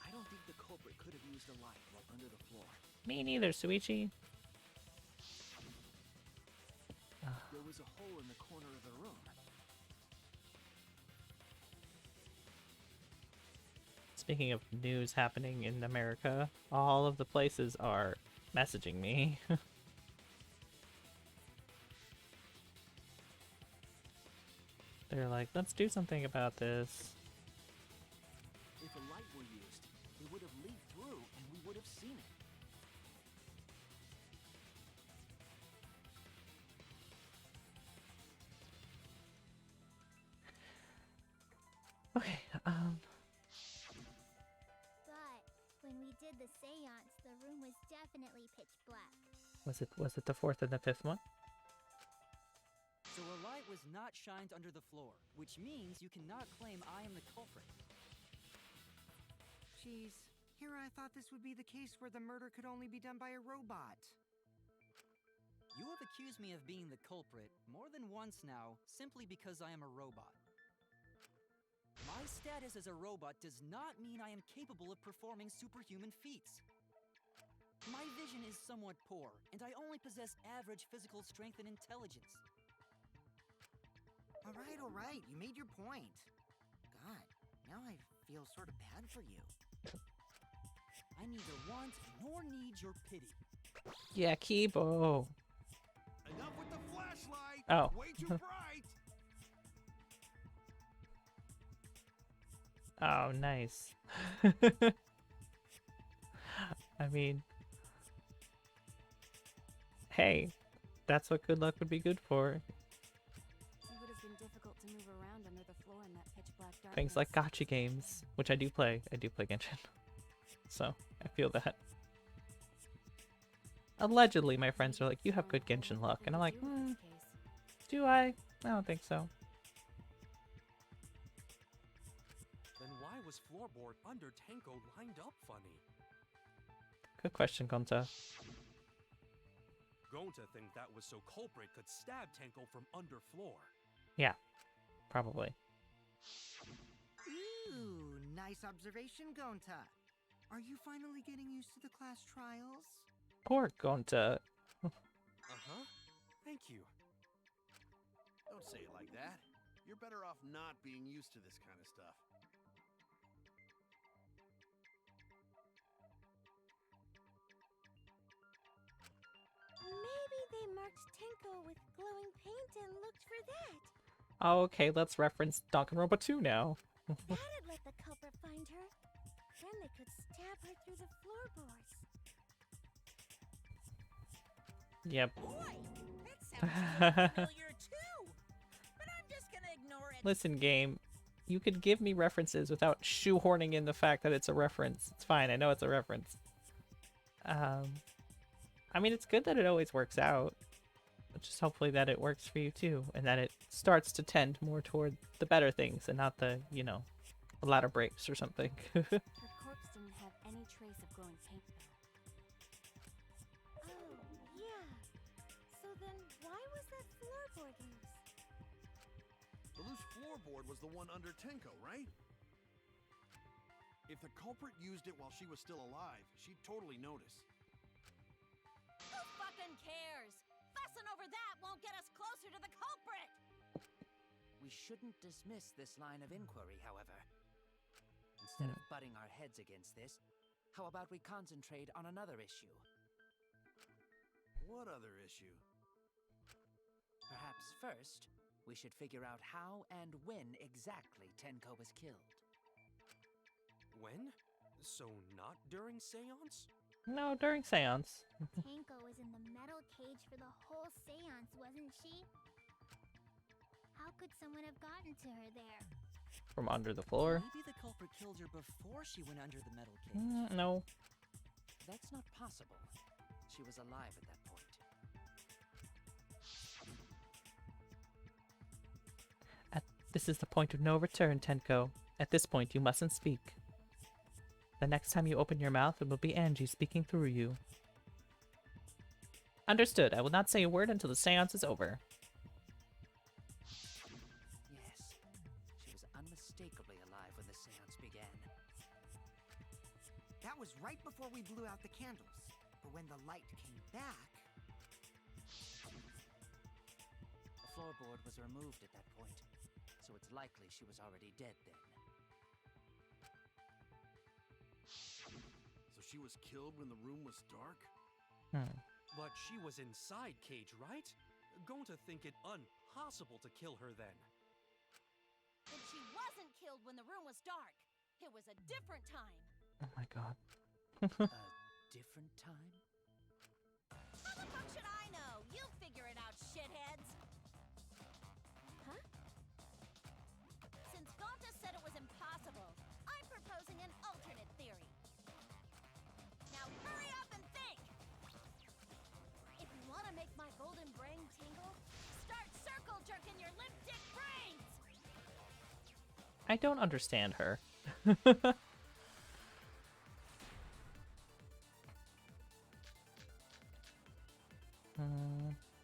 I don't think the culprit could have used a light while under the floor. Me neither, Suichi. There was a hole in the corner of the room. Speaking of news happening in America, all of the places are messaging me. They're like, let's do something about this. If a light were used, it would have leaked through and we would have seen it. Okay, But when we did the seance, the room was definitely pitch black. was it the fourth and the fifth one? So a light was not shined under the floor, which means you cannot claim I am the culprit. Jeez, here I thought this would be the case where the murder could only be done by a robot. You have accused me of being the culprit more than once now, simply because I am a robot. My status as a robot does not mean I am capable of performing superhuman feats. My vision is somewhat poor, and I only possess average physical strength and intelligence. All right, you made your point. God, now I feel sort of bad for you. I neither want nor need your pity. Yeah, Kibo. Enough with the flashlight! Oh. Way too bright! Oh, nice. I mean, hey, that's what good luck would be good for. It would have been difficult to move around under the floor in that pitch black darkness. Things like gacha games, which I do play. I do play Genshin. So, I feel that. Allegedly, my friends are like, you have good Genshin luck. And I'm like, do I? I don't think so. Then why was floorboard under Tanko lined up funny? Good question, Gonta. Gonta think that was so culprit could stab Tanko from under floor. Yeah, probably. Ooh, nice observation, Gonta. Are you finally getting used to the class trials? Poor Gonta. Uh-huh. Thank you. Don't say it like that. You're better off not being used to this kind of stuff. Maybe they marked Tenko with glowing paint and looked for that. Okay, let's reference Danganronpa 2 now. That'd let the culprit find her. Then they could stab her through the floorboards. Yep. Boy, that sounds a little familiar too. But I'm just gonna ignore it. Listen, game. You could give me references without shoehorning in the fact that it's a reference. It's fine, I know it's a reference. I mean, it's good that it always works out. Just hopefully that it works for you too, and that it starts to tend more toward the better things and not the, you know, ladder breaks or something. Her corpse didn't have any trace of glowing paint, though. Oh, yeah. So then why was that floorboard loose? The loose floorboard was the one under Tenko, right? If the culprit used it while she was still alive, she'd totally notice. Who fucking cares? Fussing over that won't get us closer to the culprit. We shouldn't dismiss this line of inquiry, however. Instead of butting our heads against this, how about we concentrate on another issue? What other issue? Perhaps first, we should figure out how and when exactly Tenko was killed. When? So not during seance? No, during seance. Tenko was in the metal cage for the whole seance, wasn't she? How could someone have gotten to her there? From under the floor? Maybe the culprit killed her before she went under the metal cage. No. That's not possible. She was alive at that point. This is the point of no return, Tenko. At this point, you mustn't speak. The next time you open your mouth, it will be Angie speaking through you. Understood. I will not say a word until the seance is over. Yes, she was unmistakably alive when the seance began. That was right before we blew out the candles. But when the light came back... The floorboard was removed at that point, so it's likely she was already dead then. So she was killed when the room was dark? But she was inside Cage, right? Going to think it impossible to kill her then. And she wasn't killed when the room was dark. It was a different time. Oh my god. A different time? How the fuck should I know? You figure it out, shitheads. Huh? Since Gonta said it was impossible, I'm proposing an alternate theory. Now hurry up and think! If you want to make my golden brain tingle, start circle jerking your limp dick brains! I don't understand her.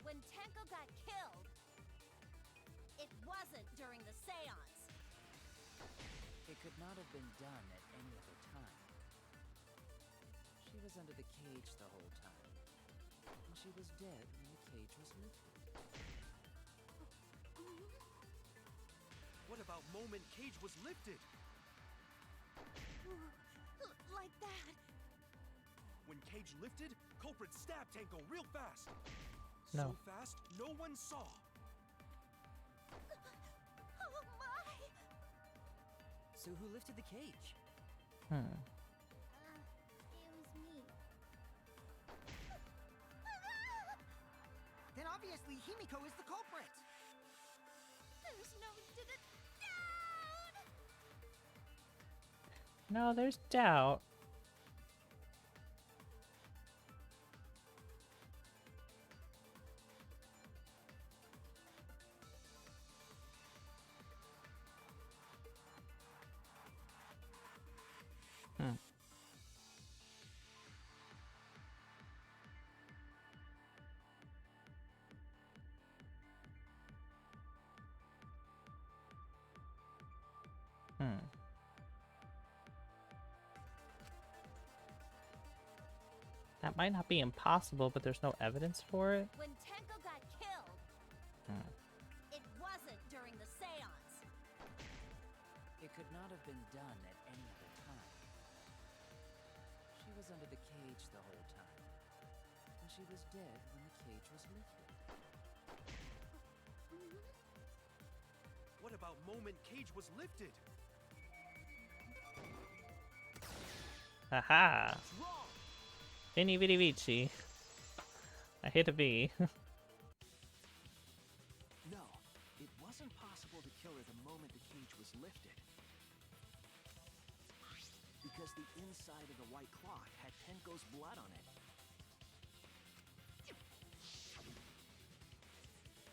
When Tenko got killed, it wasn't during the seance. It could not have been done at any other time. She was under the cage the whole time. And she was dead when the cage was lifted. What about moment Cage was lifted? Like that. When Cage lifted, culprit stabbed Tenko real fast. No. So fast, no one saw. Oh my! So who lifted the cage? It was me. Then obviously Himiko is the culprit! There's no doubt. No, there's doubt. That might not be impossible, but there's no evidence for it. When Tenko got killed, it wasn't could not have been done at any other time. She was under the cage the whole time, and she was dead when the cage was lifted. What about moment cage was lifted? Haha! It's wrong! Vini Vidi Vici. I hate a V. No, it wasn't possible to kill her the moment the cage was lifted. Because the inside of the white cloth had Tenko's blood on it.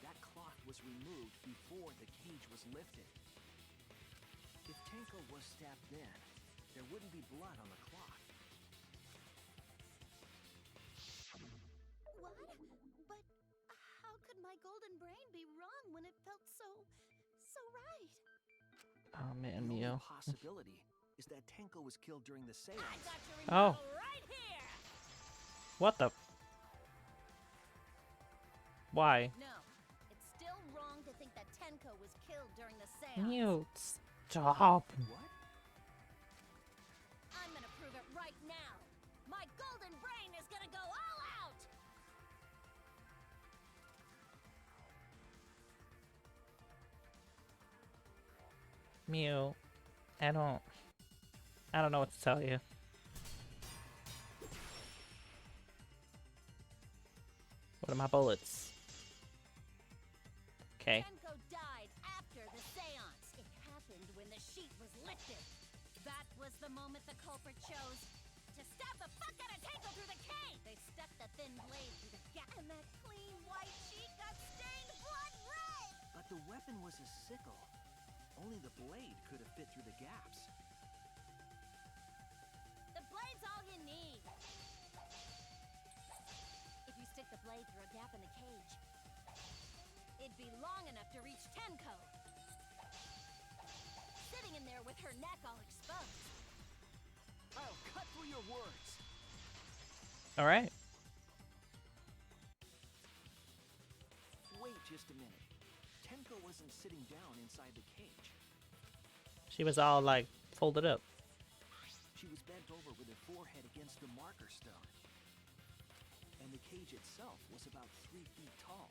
That cloth was removed before the cage was lifted. If Tenko was stabbed then, there wouldn't be blood on the cloth. What? But how could my golden brain be wrong when it felt so right? Oh man, The only Mio. possibility is that Tenko was killed during the seance. I got your Oh. remote right here. What the? Why? No, it's still wrong to think that Tenko was killed during the seance. Mute. Stop. What? I'm gonna prove it right now. My golden brain is gonna go all out. Mew. I don't know what to tell you. What are my bullets? Okay. Tenko died after the seance. It happened when the sheet was lifted. That was the moment the culprit chose to stab the fuck out of Tenko through the cage. They stuck the thin blade through the gap, and that clean white sheet got stained blood red. But the weapon was a sickle. Only the blade could have fit through the gaps. The blade's all you need. If you stick the blade through a gap in the cage, it'd be long enough to reach Tenko. Sitting in there with her neck all exposed. I'll cut through your words. All right. Wait just a minute. Tenko wasn't sitting down inside the cage. She was all like folded up. She was bent over with her forehead against the marker stone. And the cage itself was about 3 feet tall.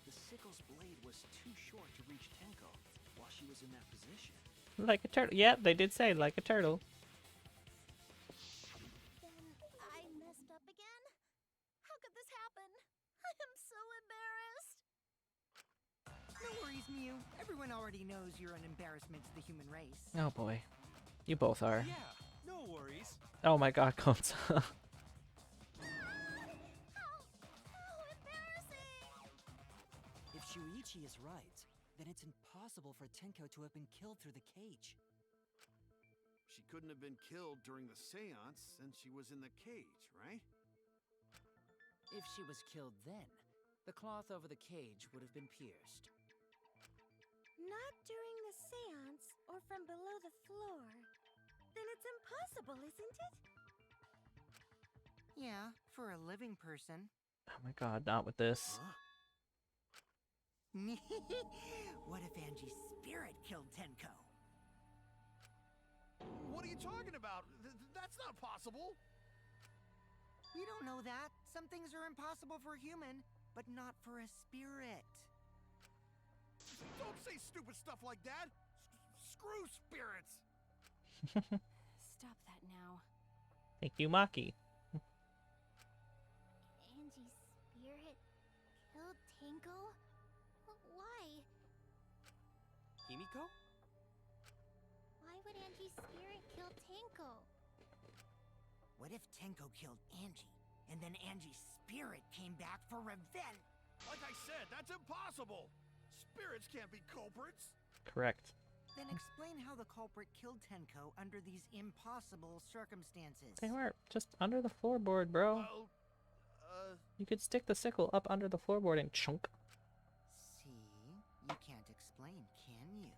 The sickle's blade was too short to reach Tenko while she was in that position. Like a turtle. Yeah, they did say like a turtle. Then I messed up again? How could this happen? I am so embarrassed. No worries, Mew. Everyone already knows you're an embarrassment to the human race. Oh boy. You both are. Yeah, no worries. Oh my god, Gonza. How embarrassing! If Shuichi is right, then it's impossible for Tenko to have been killed through the cage. She couldn't have been killed during the seance since she was in the cage, right? If she was killed then, the cloth over the cage would have been pierced. Not during the seance or from below the floor. Then it's impossible, isn't it? Yeah, for a living person. Oh my god, not with this. Huh? What if Angie's spirit killed Tenko? What are you talking about? That's not possible. You don't know that. Some things are impossible for a human, but not for a spirit. Don't say stupid stuff like that. Screw spirits. Stop that now. Thank you, Maki. Angie's spirit killed Tenko? Why? Himiko? Why would Angie's spirit kill Tenko? What if Tenko killed Angie, and then Angie's spirit came back for revenge? Like I said, that's impossible. Spirits can't be culprits. Correct. Then explain how the culprit killed Tenko under these impossible circumstances. They were just under the floorboard, bro. Well, You could stick the sickle up under the floorboard and chunk. See? You can't explain, can you?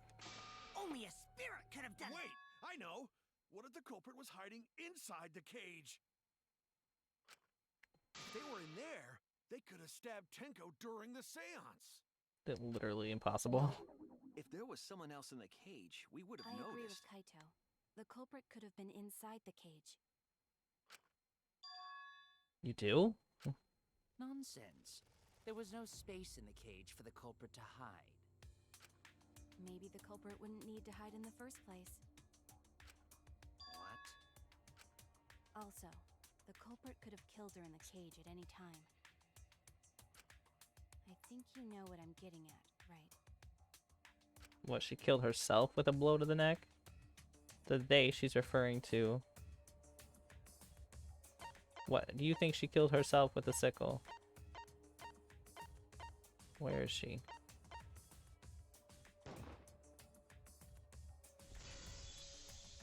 Only a spirit could have done wait, it! I know. What if the culprit was hiding inside the cage? If they were in there, they could have stabbed Tenko during the seance. Literally impossible. If there was someone else in the cage, we would have I agree with noticed. Kaito. The culprit could have been inside the cage. You do? Nonsense. There was no space in the cage for the culprit to hide. Maybe the culprit wouldn't need to hide in the first place. What? Also, the culprit could have killed her in the cage at any time. I think you know what I'm getting at, right? What, she killed herself with a blow to the neck? The they she's referring to. What, do you think she killed herself with a sickle? Where is she?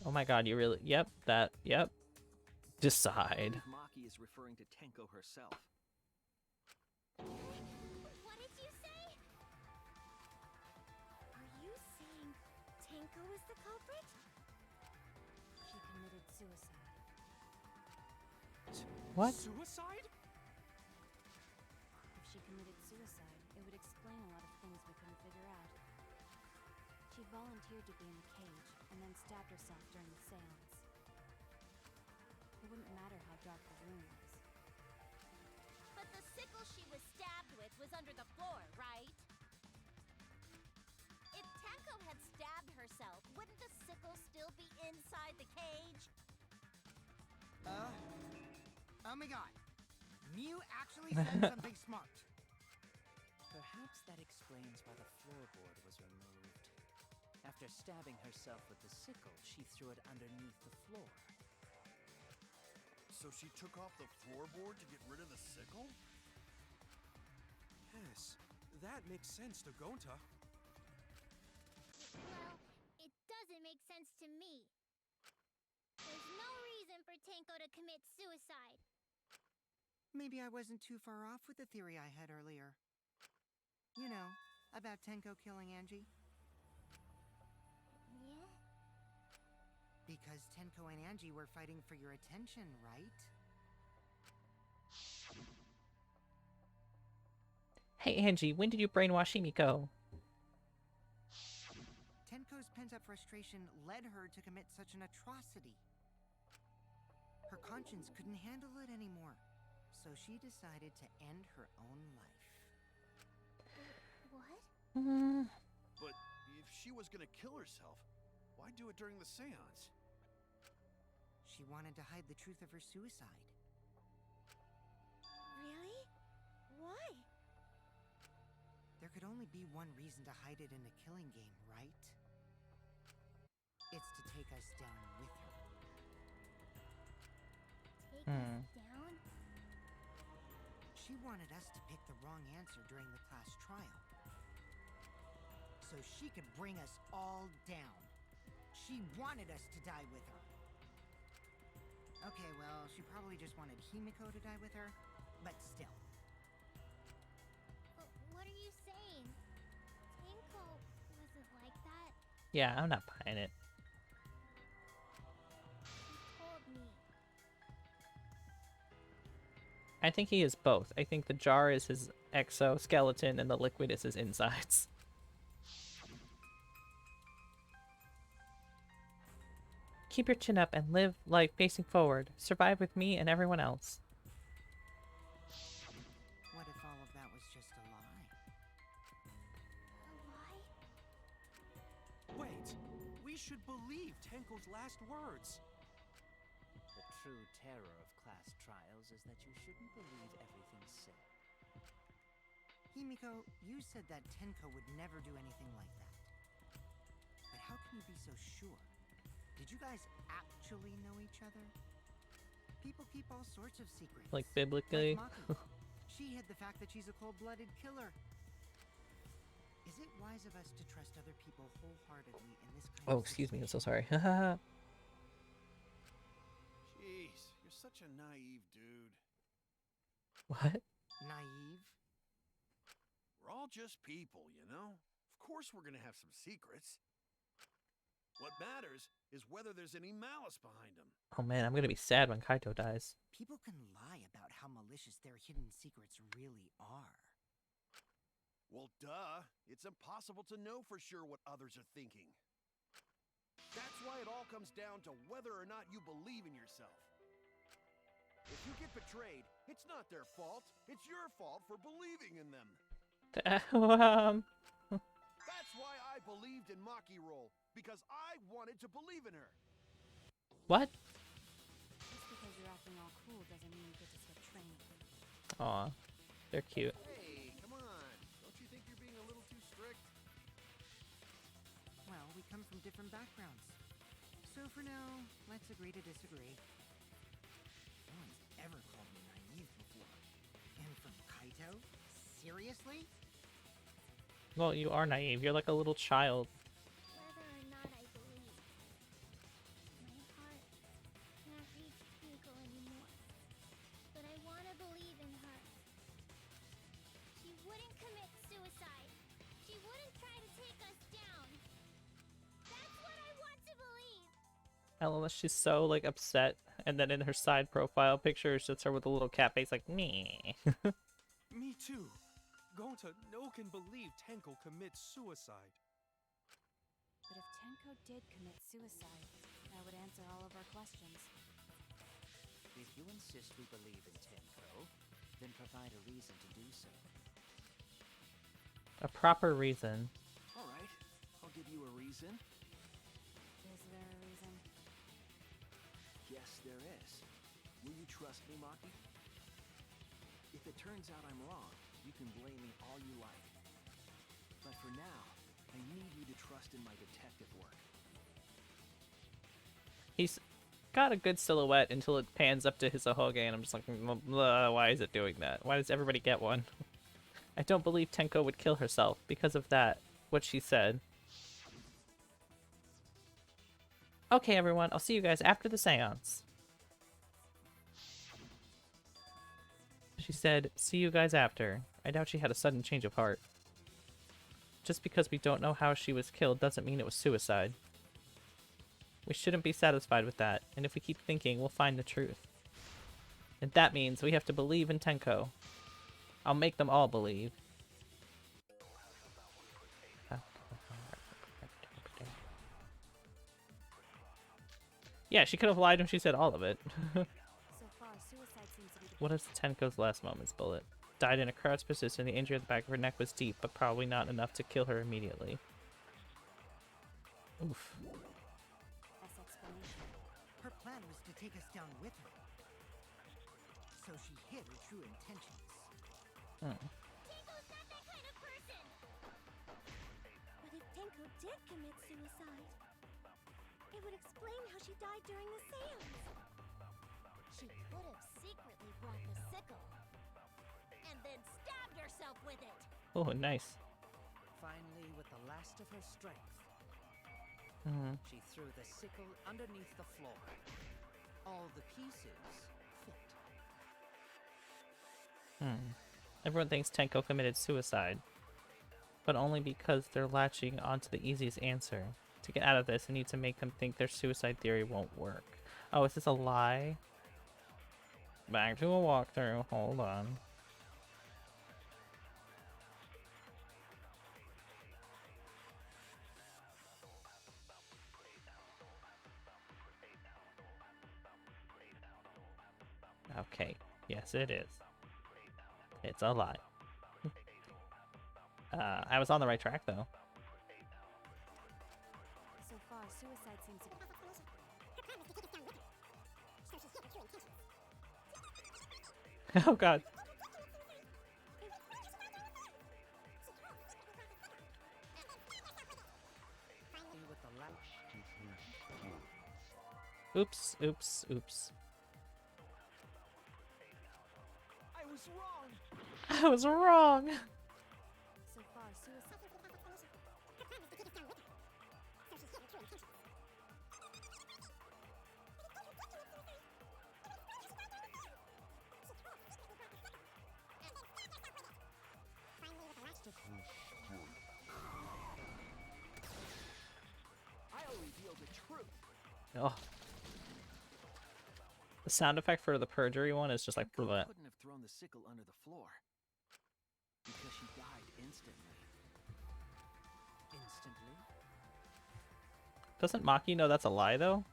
Oh my god, you really... Yep, that... Yep. Decide. Maki is referring to Tenko herself. What did you say? Are you saying Tenko is the culprit? She committed suicide. What? Suicide? If she committed suicide, it would explain a lot of things we couldn't figure out. She volunteered to be in the cage, and then stabbed herself during the seance. It wouldn't matter how dark the room was. But the sickle she was stabbed with was under the floor, right? If Tenko had stabbed herself, wouldn't the sickle still be inside the cage? Oh my god. Mew actually said something smart. Perhaps that explains why the floorboard was removed. After stabbing herself with the sickle, she threw it underneath the floor. So she took off the floorboard to get rid of the sickle? Yes, that makes sense to Gonta. Well, it doesn't make sense to me. There's no reason for Tenko to commit suicide. Maybe I wasn't too far off with the theory I had earlier. You know, about Tenko killing Angie. Yeah? Because Tenko and Angie were fighting for your attention, right? Hey Angie, when did you brainwash Himiko? Tenko's pent-up frustration led her to commit such an atrocity. Her conscience couldn't handle it anymore, so she decided to end her own life. What? But if she was gonna kill herself, why do it during the seance? She wanted to hide the truth of her suicide. Really? Why? There could only be one reason to hide it in a killing game, right? It's to take us down with her. Take us down? She wanted us to pick the wrong answer during the class trial, so she could bring us all down. She wanted us to die with her. Okay, well, she probably just wanted Himiko to die with her, but still. What are you saying? Tenko wasn't like that. Yeah, I'm not buying it. She told me. I think he is both. I think the jar is his exoskeleton and the liquid is his insides. Keep your chin up and live life facing forward. Survive with me and everyone else. What if all of that was just a lie? A lie? Wait, we should believe Tenko's last words. The true terror of class trials is that you shouldn't believe everything said. Himiko, you said that Tenko would never do anything like that. But how can you be so sure? Did you guys actually know each other? People keep all sorts of secrets. Like biblically? Like Maki. She hid the fact that she's a cold-blooded killer. Is it wise of us to trust other people wholeheartedly in this kind Oh, of excuse me, I'm so situation? sorry. Jeez, you're such a naive dude. What? Naive? We're all just people, you know? Of course we're gonna have some secrets. What matters is whether there's any malice behind them. Oh man, I'm gonna be sad when Kaito dies. People can lie about how malicious their hidden secrets really are. Well, duh. It's impossible to know for sure what others are thinking. That's why it all comes down to whether or not you believe in yourself. If you get betrayed, it's not their fault. It's your fault for believing in them. That's why I believed in Maki Roll, because I wanted to believe in her. What? Just because you're acting all cool doesn't mean you get to skip training. Aw, they're cute. Hey, come on. Don't you think you're being a little too strict? Well, we come from different backgrounds. So for now, let's agree to disagree. No one's ever called me naive before. And from Kaito? Seriously? Well, you are naive. You're like a little child. Whether or not I believe, my heart can't reach Miko anymore. But I want to believe in her. She wouldn't commit suicide. She wouldn't try to take us down. That's what I want to believe. Ella, she's so like upset, and then in her side profile picture it's just her with a little cat face like me. Me too. Gonta, no can believe Tenko commits suicide. But if Tenko did commit suicide, that would answer all of our questions. If you insist we believe in Tenko, then provide a reason to do so. A proper reason. Alright, I'll give you a reason. Is there a reason? Yes, there is. Will you trust me, Maki? If it turns out I'm wrong, you can blame me all you like. But for now, I need you to trust in my detective work. He's got a good silhouette until it pans up to Hisohoge, and I'm just like, why is it doing that? Why does everybody get one? I don't believe Tenko would kill herself because of that, what she said. Okay, everyone, I'll see you guys after the seance. She said, see you guys after. I doubt she had a sudden change of heart. Just because we don't know how she was killed doesn't mean it was suicide. We shouldn't be satisfied with that, and if we keep thinking, we'll find the truth. And that means we have to believe in Tenko. I'll make them all believe. Yeah, she could have lied when she said all of it. So far, suicide seems to be the What is Tenko's last moments bullet? Died in a crowd's persistent. The injury at the back of her neck was deep, but probably not enough to kill her immediately. Oof. best explanation. Her plan was to take us down with her. So she hid her true intentions. Tenko's not that kind of person. But if Tenko did commit suicide, it would explain how she died during the seance. She could have secretly brought the sickle and then stabbed herself with it. Oh, nice. Finally, with the last of her strength, she threw the sickle underneath the floor. All the pieces fit. Everyone thinks Tenko committed suicide, but only because they're latching onto the easiest answer. To get out of this, I need to make them think their suicide theory won't work. Oh, is this a lie? Back to a walkthrough. Hold on. Okay. Yes, it is. It's a lie. I was on the right track, though. So far, suicide seems to be... Oh, God. With the last Oops, oops, oops. I was wrong! I was wrong! So far, suicide... I'll reveal the truth. Oh. The sound effect for the perjury one is just like... Tenko couldn't have thrown the sickle under the floor. Because she died instantly. instantly. Doesn't Maki know that's a lie, though?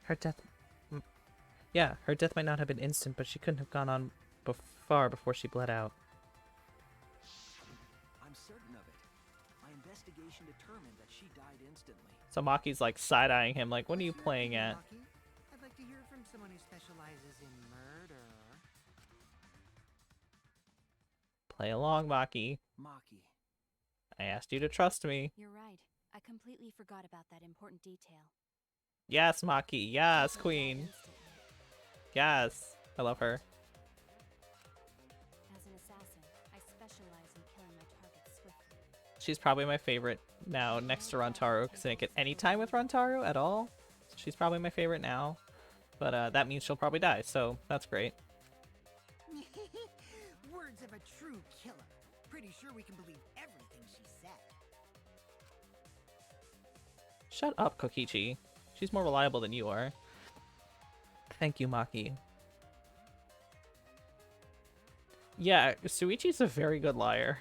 Her death... Yeah, her death might not have been instant, but she couldn't have gone on far before she bled out. I'm certain of it. My investigation determined that she died instantly. So Maki's like side-eyeing him, like, what are you What's your playing opinion, at? Maki? I'd like to hear from someone who specializes in murder. Play along, Maki. Maki. I asked you to trust me. You're right. I completely forgot about that important detail. Yes, Maki. Yes, Tenko died queen. instantly. Yes. I love her. As an assassin, I specialize in killing my targets swiftly. She's probably my favorite now next to Rantaru, because I didn't get any time with Rantaru at all. So she's probably my favorite now. But that means she'll probably die, so that's great. Words of a true killer. Pretty sure we can believe everything she said. Shut up, Kokichi. She's more reliable than you are. Thank you, Maki. Yeah, Suichi's a very good liar.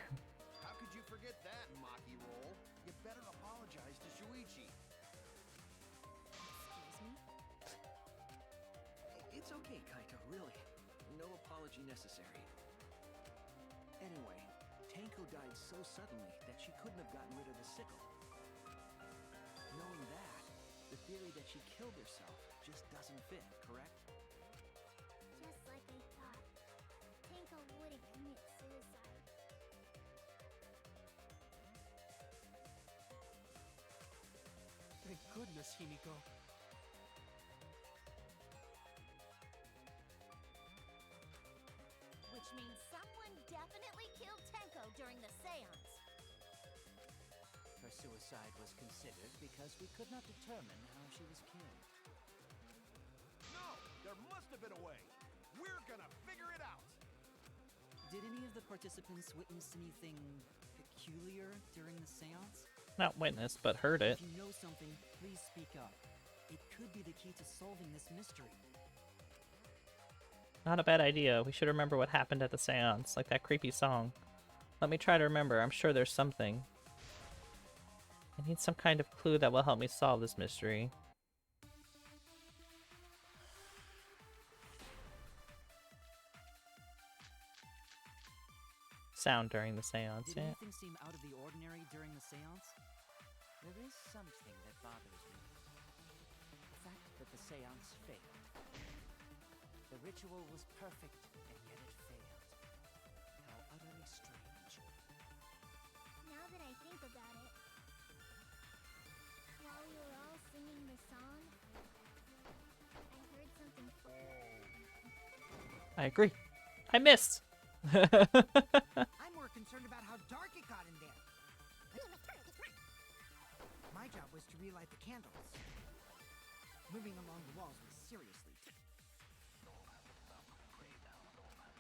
How could you forget that, Maki Roll? You better apologize to Shuichi. Excuse me? It's okay, Kaito, really. No apology necessary. Anyway, Tenko died so suddenly that she couldn't have gotten rid of the sickle. Knowing that, the theory that she killed herself just doesn't fit, correct? Just like I thought. Tenko wouldn't commit suicide. Thank goodness, Himiko. Which means someone definitely killed Tenko during the seance. Her suicide was considered because we could not determine how she was killed. No, there must have been a way. We're gonna figure it out. Did any of the participants witness anything peculiar during the seance? Not witnessed, but heard it. If you know something, please speak up. It could be the key to solving this mystery. Not a bad idea. We should remember what happened at the seance, like that creepy song. Let me try to remember. I'm sure there's something. I need some kind of clue that will help me solve this mystery. Sound during the seance, Did yeah. anything seem out of the ordinary during the seance? There is something that bothers me. The fact that the seance failed. The ritual was perfect, and yet it failed. How utterly strange. Now that I think about it, while we were all singing the song, I heard something. I agree. I missed! I'm more concerned about how dark it got in there. My job was to relight the candles. Moving along the walls was seriously.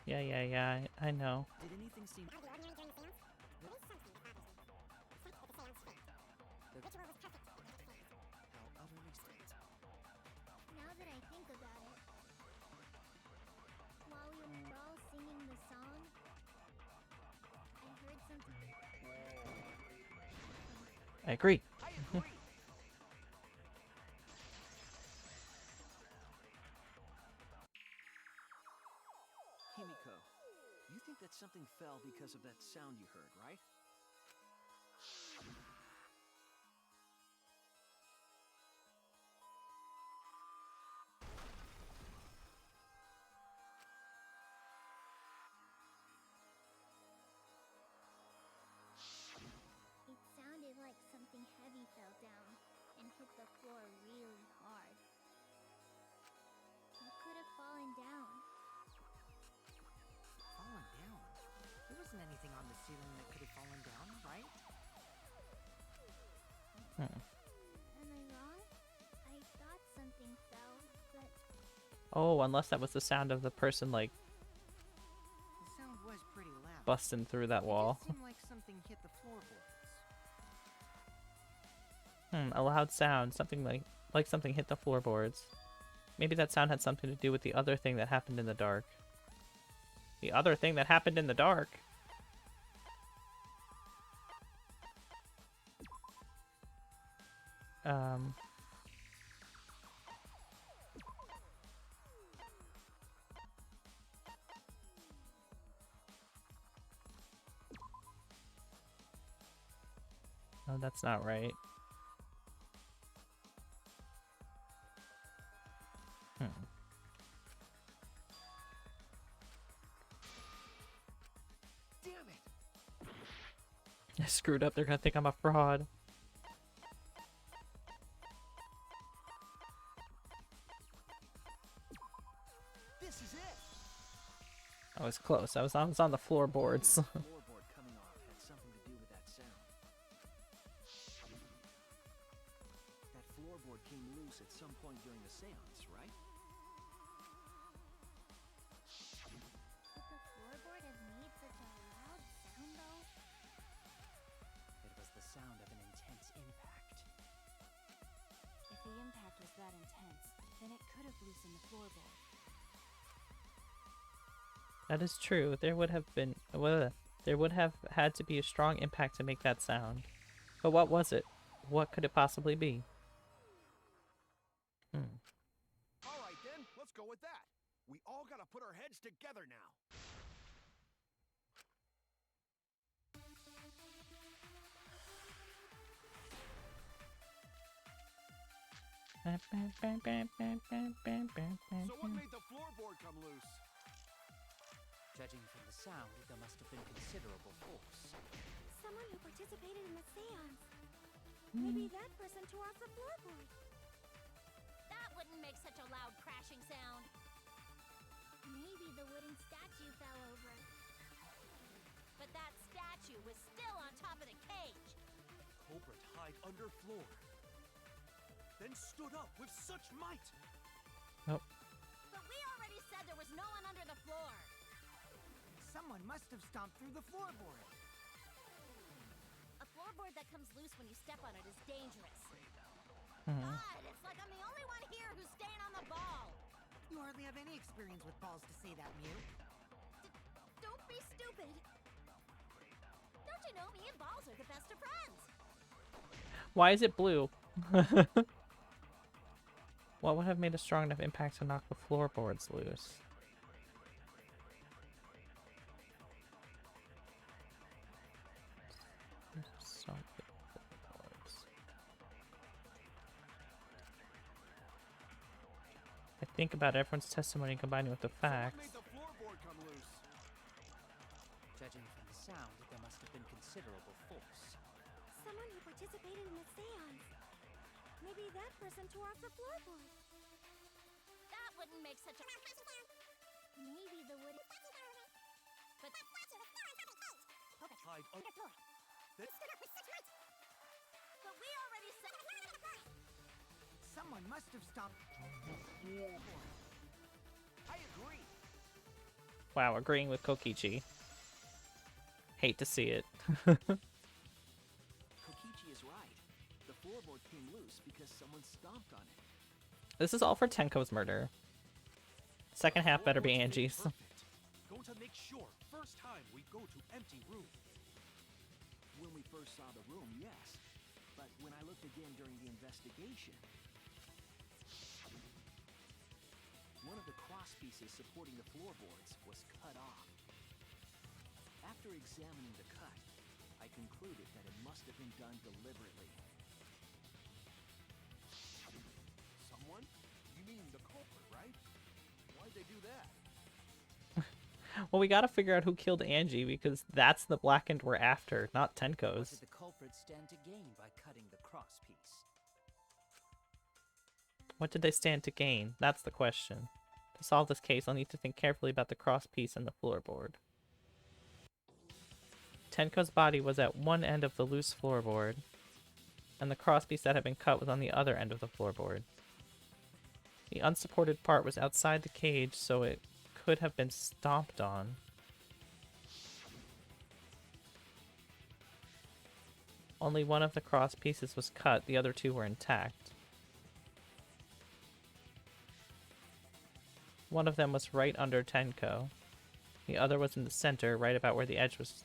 Yeah, I know. Did anything seem... How utterly strange. Now that I think about it, while we were all singing the song, I heard something. I agree. I agree. Himiko, you think that something fell because of that sound you heard, right? It sounded like something heavy fell down and hit the floor really hard. What could have fallen down? Fallen down? There wasn't anything on the ceiling that could have fallen down, right? Am I wrong? I thought something fell, but Oh, unless that was the sound of the person, like, The sound was pretty loud. busting through that wall. It did seem like something hit the floorboards. A loud sound. Something like something hit the floorboards. Maybe that sound had something to do with the other thing that happened in the dark. The other thing that happened in the dark? Um... No, that's not right. Damn it! I screwed up. They're gonna think I'm a fraud. This is it! I was close. I was on the floorboards. The floorboard coming off had something to do with that sound. That floorboard came loose at some point during the seance, right? Would the floorboard have made such a loud sound, though? It was the sound of an intense impact. If the impact was that intense, then it could have loosened the floorboard. That is true. There would have been... there would have had to be a strong impact to make that sound. But what was it? What could it possibly be? Alright then, let's go with that. We all gotta put our heads together now. So what made the floorboard come loose? Judging from the sound, there must have been considerable force. Someone who participated in the seance. Maybe that person tore off the floorboard. That wouldn't make such a loud crashing sound. Maybe the wooden statue fell over. But that statue was still on top of the cage. Culprit hide under floor. Then stood up with such might. Nope. But we already said there was no one under the floor. Someone must have stomped through the floorboard. A floorboard that comes loose when you step on it is dangerous. Mhm. God, it's like I'm the only one here who's staying on the ball. You hardly have any experience with balls to say that, Mew. Don't be stupid. Don't you know me and balls are the best of friends? Why is it blue? What would have made a strong enough impact to knock the floorboards loose? I think about everyone's testimony combining with the So what facts. made the floorboard come loose? Judging from the sound, there must have been considerable force. Someone who participated in the seance. Maybe that person tore off the floorboard. That wouldn't make such a... Maybe the wooden... But... Hide under floor. But we already said... Someone must have stomped the floorboard. I agree. Wow, agreeing with Kokichi. Hate to see it. Kokichi is right. The floorboard came loose because someone stomped on it. This is all for Tenko's murder. Second half better be Floorboard's made Angie's. perfect. Going to make sure first time we go to empty room. When we first saw the room, yes. But when I looked again during the investigation, one of the cross pieces supporting the floorboards was cut off. After examining the cut, I concluded that it must have been done deliberately. Someone? You mean the culprit, right? Why'd they do that? Well, we gotta figure out who killed Angie because that's the blackened we're after, not What Tenko's. did the culprit stand to gain by cutting the cross piece? What did they stand to gain? That's the question. To solve this case, I'll need to think carefully about the cross piece and the floorboard. Tenko's body was at one end of the loose floorboard, and the cross piece that had been cut was on the other end of the floorboard. The unsupported part was outside the cage, so it could have been stomped on. Only one of the cross pieces was cut, the other two were intact. One of them was right under Tenko. The other was in the center, right about where the edge was,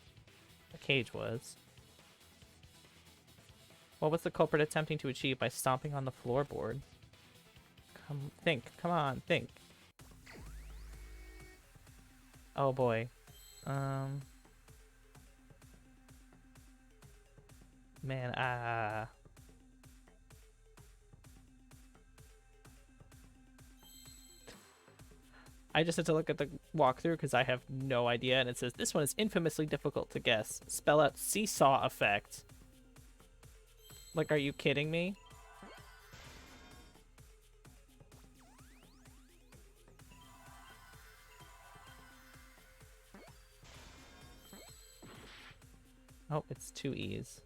the cage was. What was the culprit attempting to achieve by stomping on the floorboard? Come on, think. Oh boy. Man, I just had to look at the walkthrough because I have no idea, and it says this one is infamously difficult to guess. Spell out seesaw effect. Like, are you kidding me? Oh, it's 2 E's.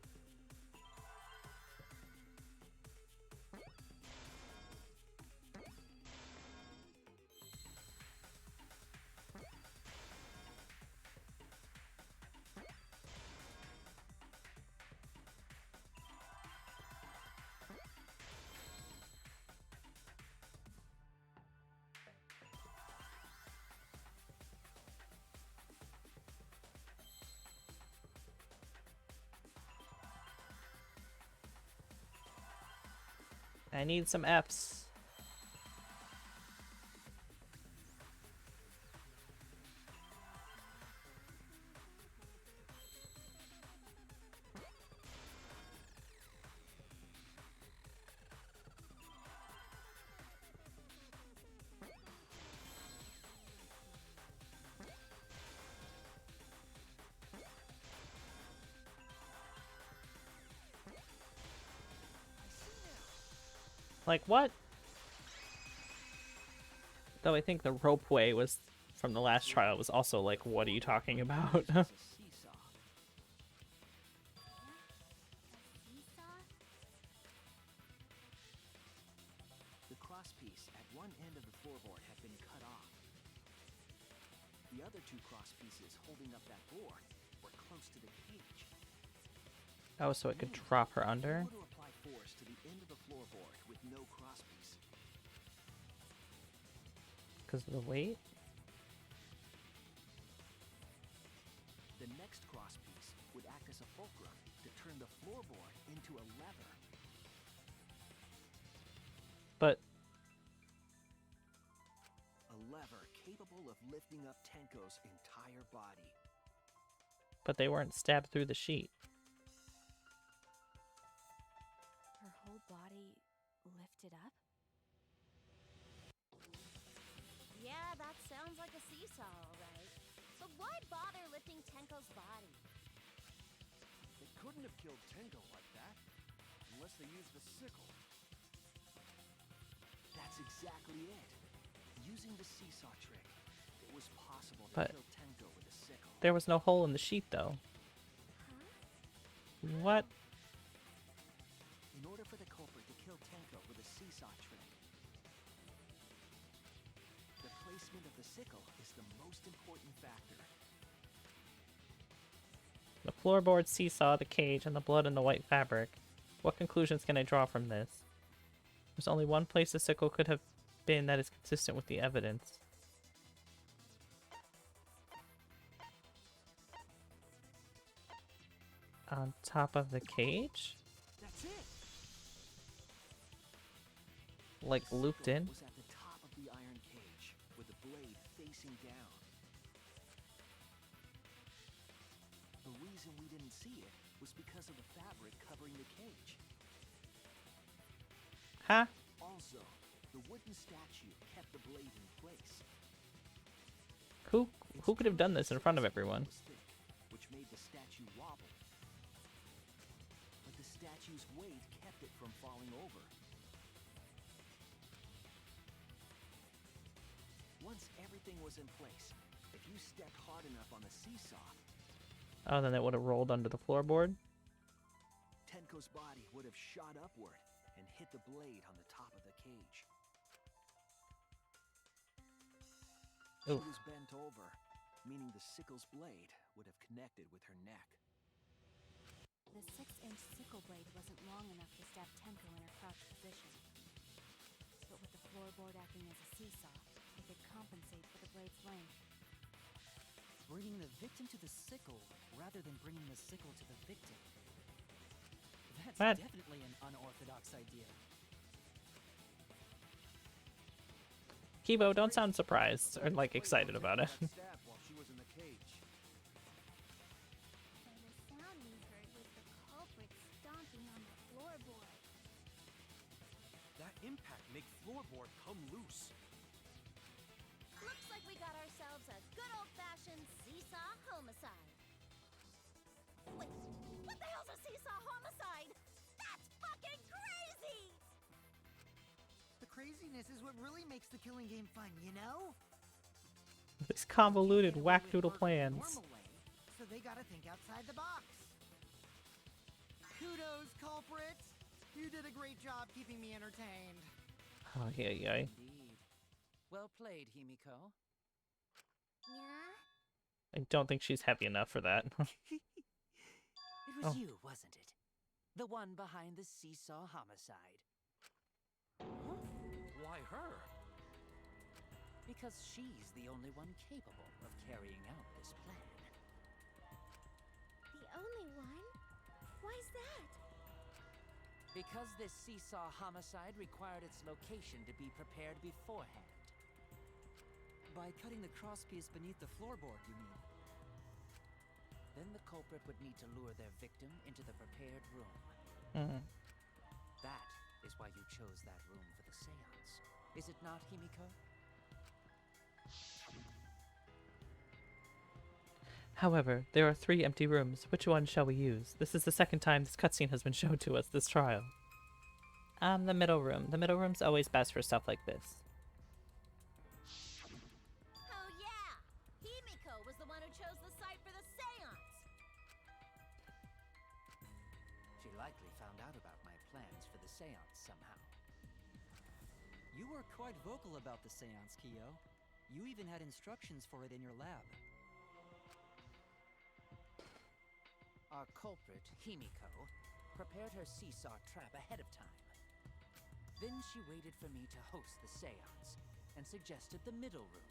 I need some F's. Like, what? Though I think the ropeway was from the last trial was also like, what are you talking about? It's a seesaw. Seesaw? The crosspiece at one end of the floorboard had been cut off. The other 2 crosspieces holding up that board were close to the cage. Oh, so it could drop her under? How to apply force to the end of the floorboard with no crosspiece? Because of the weight? The next crosspiece would act as a fulcrum to turn the floorboard into a lever. But A lever capable of lifting up Tenko's entire body. they weren't stabbed through the sheet. Her whole body lifted up? Yeah, that sounds like a seesaw, alright. But why bother lifting Tenko's body? They couldn't have killed Tenko like that, unless they used the sickle. That's exactly it. Using the seesaw trick, it was possible to But kill Tenko with a sickle. there was no hole in the sheet, though. Huh? What? In order for the culprit to kill Tenko with a seesaw trick, the placement of the sickle is the most important factor. The floorboard, seesaw, the cage, and the blood in the white fabric. What conclusions can I draw from this? There's only one place the sickle could have been that is consistent with the evidence. On top of the cage? That's it! Like The looped sickle in? was at the top of the iron cage, with the blade facing down. The reason we didn't see it was because of the fabric covering the cage. Huh? Also, the wooden statue kept the blade in place. Who could have done this in front of everyone? Was thick, which made the statue wobble. But the statue's weight kept it from falling over. Once everything was in place, if you stepped hard enough on the seesaw, Oh, then it would have rolled under the floorboard? Tenko's body would have shot upward and hit the blade on the top of the cage. She Oof. was bent over, meaning the sickle's blade would have connected with her neck. The 6-inch sickle blade wasn't long enough to stab Tenko in her crouched position. But with the floorboard acting as a seesaw, it could compensate for the blade's length. Bringing the victim to the sickle rather than bringing the sickle to the victim. That's What? definitely an unorthodox idea. Kibo, don't sound surprised or like excited about it. Got stabbed while she was in the cage. So the sound we heard was the culprit stomping on the floorboard. That impact make floorboard come loose. Looks like we got ourselves a good old-fashioned seesaw homicide. Wait, what the hell's a seesaw homicide? That's fucking crazy! The craziness is what really makes the killing game fun, you know? These convoluted Can't get away with whack-doodle murder the plans. normal way, so they gotta think outside the box. Kudos, culprit! You did a great job keeping me entertained. Oh, yeah. Indeed. Well played, Himiko. Yeah? I don't think she's heavy enough for that. It was Oh. you, wasn't it? The one behind the seesaw homicide. Why her? Because she's the only one capable of carrying out this plan. The only one? Why's that? Because this seesaw homicide required its location to be prepared beforehand. By cutting the crosspiece beneath the floorboard, you mean? Then the culprit would need to lure their victim into the prepared room. Mm. That is why you chose that room for the seance. Is it not, Himiko? However, there are 3 empty rooms. Which one shall we use? This is the second time this cutscene has been shown to us this trial. The middle room. The middle room's always best for stuff like this. Oh yeah! Himiko was the one who chose the site for the seance! She likely found out about my plans for the seance somehow. You were quite vocal about the seance, Kyo. You even had instructions for it in your lab. Our culprit, Himiko, prepared her seesaw trap ahead of time. Then she waited for me to host the seance and suggested the middle room.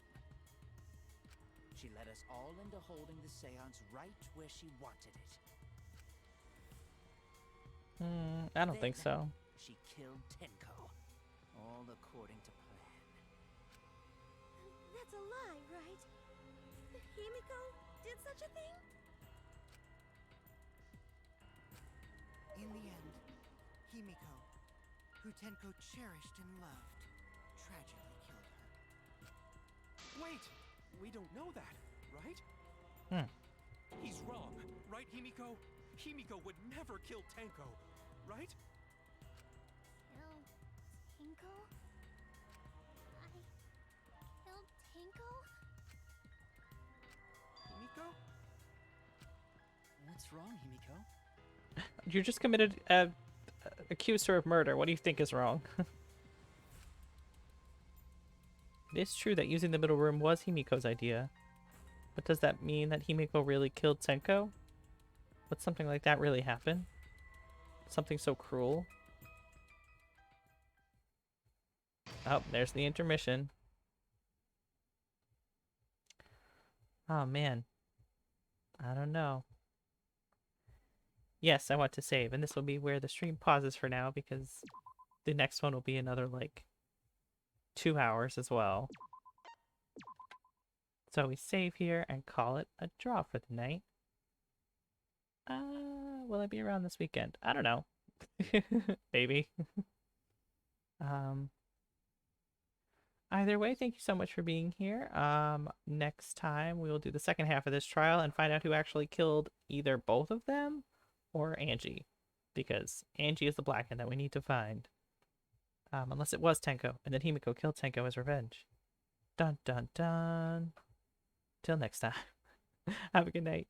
She led us all into holding the seance right where she wanted it. I don't think so. She killed Tenko, all according to plan. That's a lie, right? Himiko did such a thing? In the end, Himiko, who Tenko cherished and loved, tragically killed her. Wait! We don't know that, right? He's wrong, right, Himiko? Himiko would never kill Tenko, right? Kill Tinko? I killed Tinko? Himiko? What's wrong, Himiko? You just committed accused her of murder. What do you think is wrong? It is true that using the middle room was Himiko's idea. But does that mean that Himiko really killed Tenko? Would something like that really happen? Something so cruel? Oh, there's the intermission. Oh man. I don't know. Yes, I want to save, and this will be where the stream pauses for now because the next one will be another, like, 2 hours as well. So we save here and call it a draw for the night. Will I be around this weekend? I don't know. Maybe. Either way, thank you so much for being here. Next time we will do the second half of this trial and find out who actually killed either both of them or Angie, because Angie is the blackhead that we need to find. Unless it was Tenko, and then Himiko killed Tenko as revenge. Dun dun dun. Till next time. Have a good night.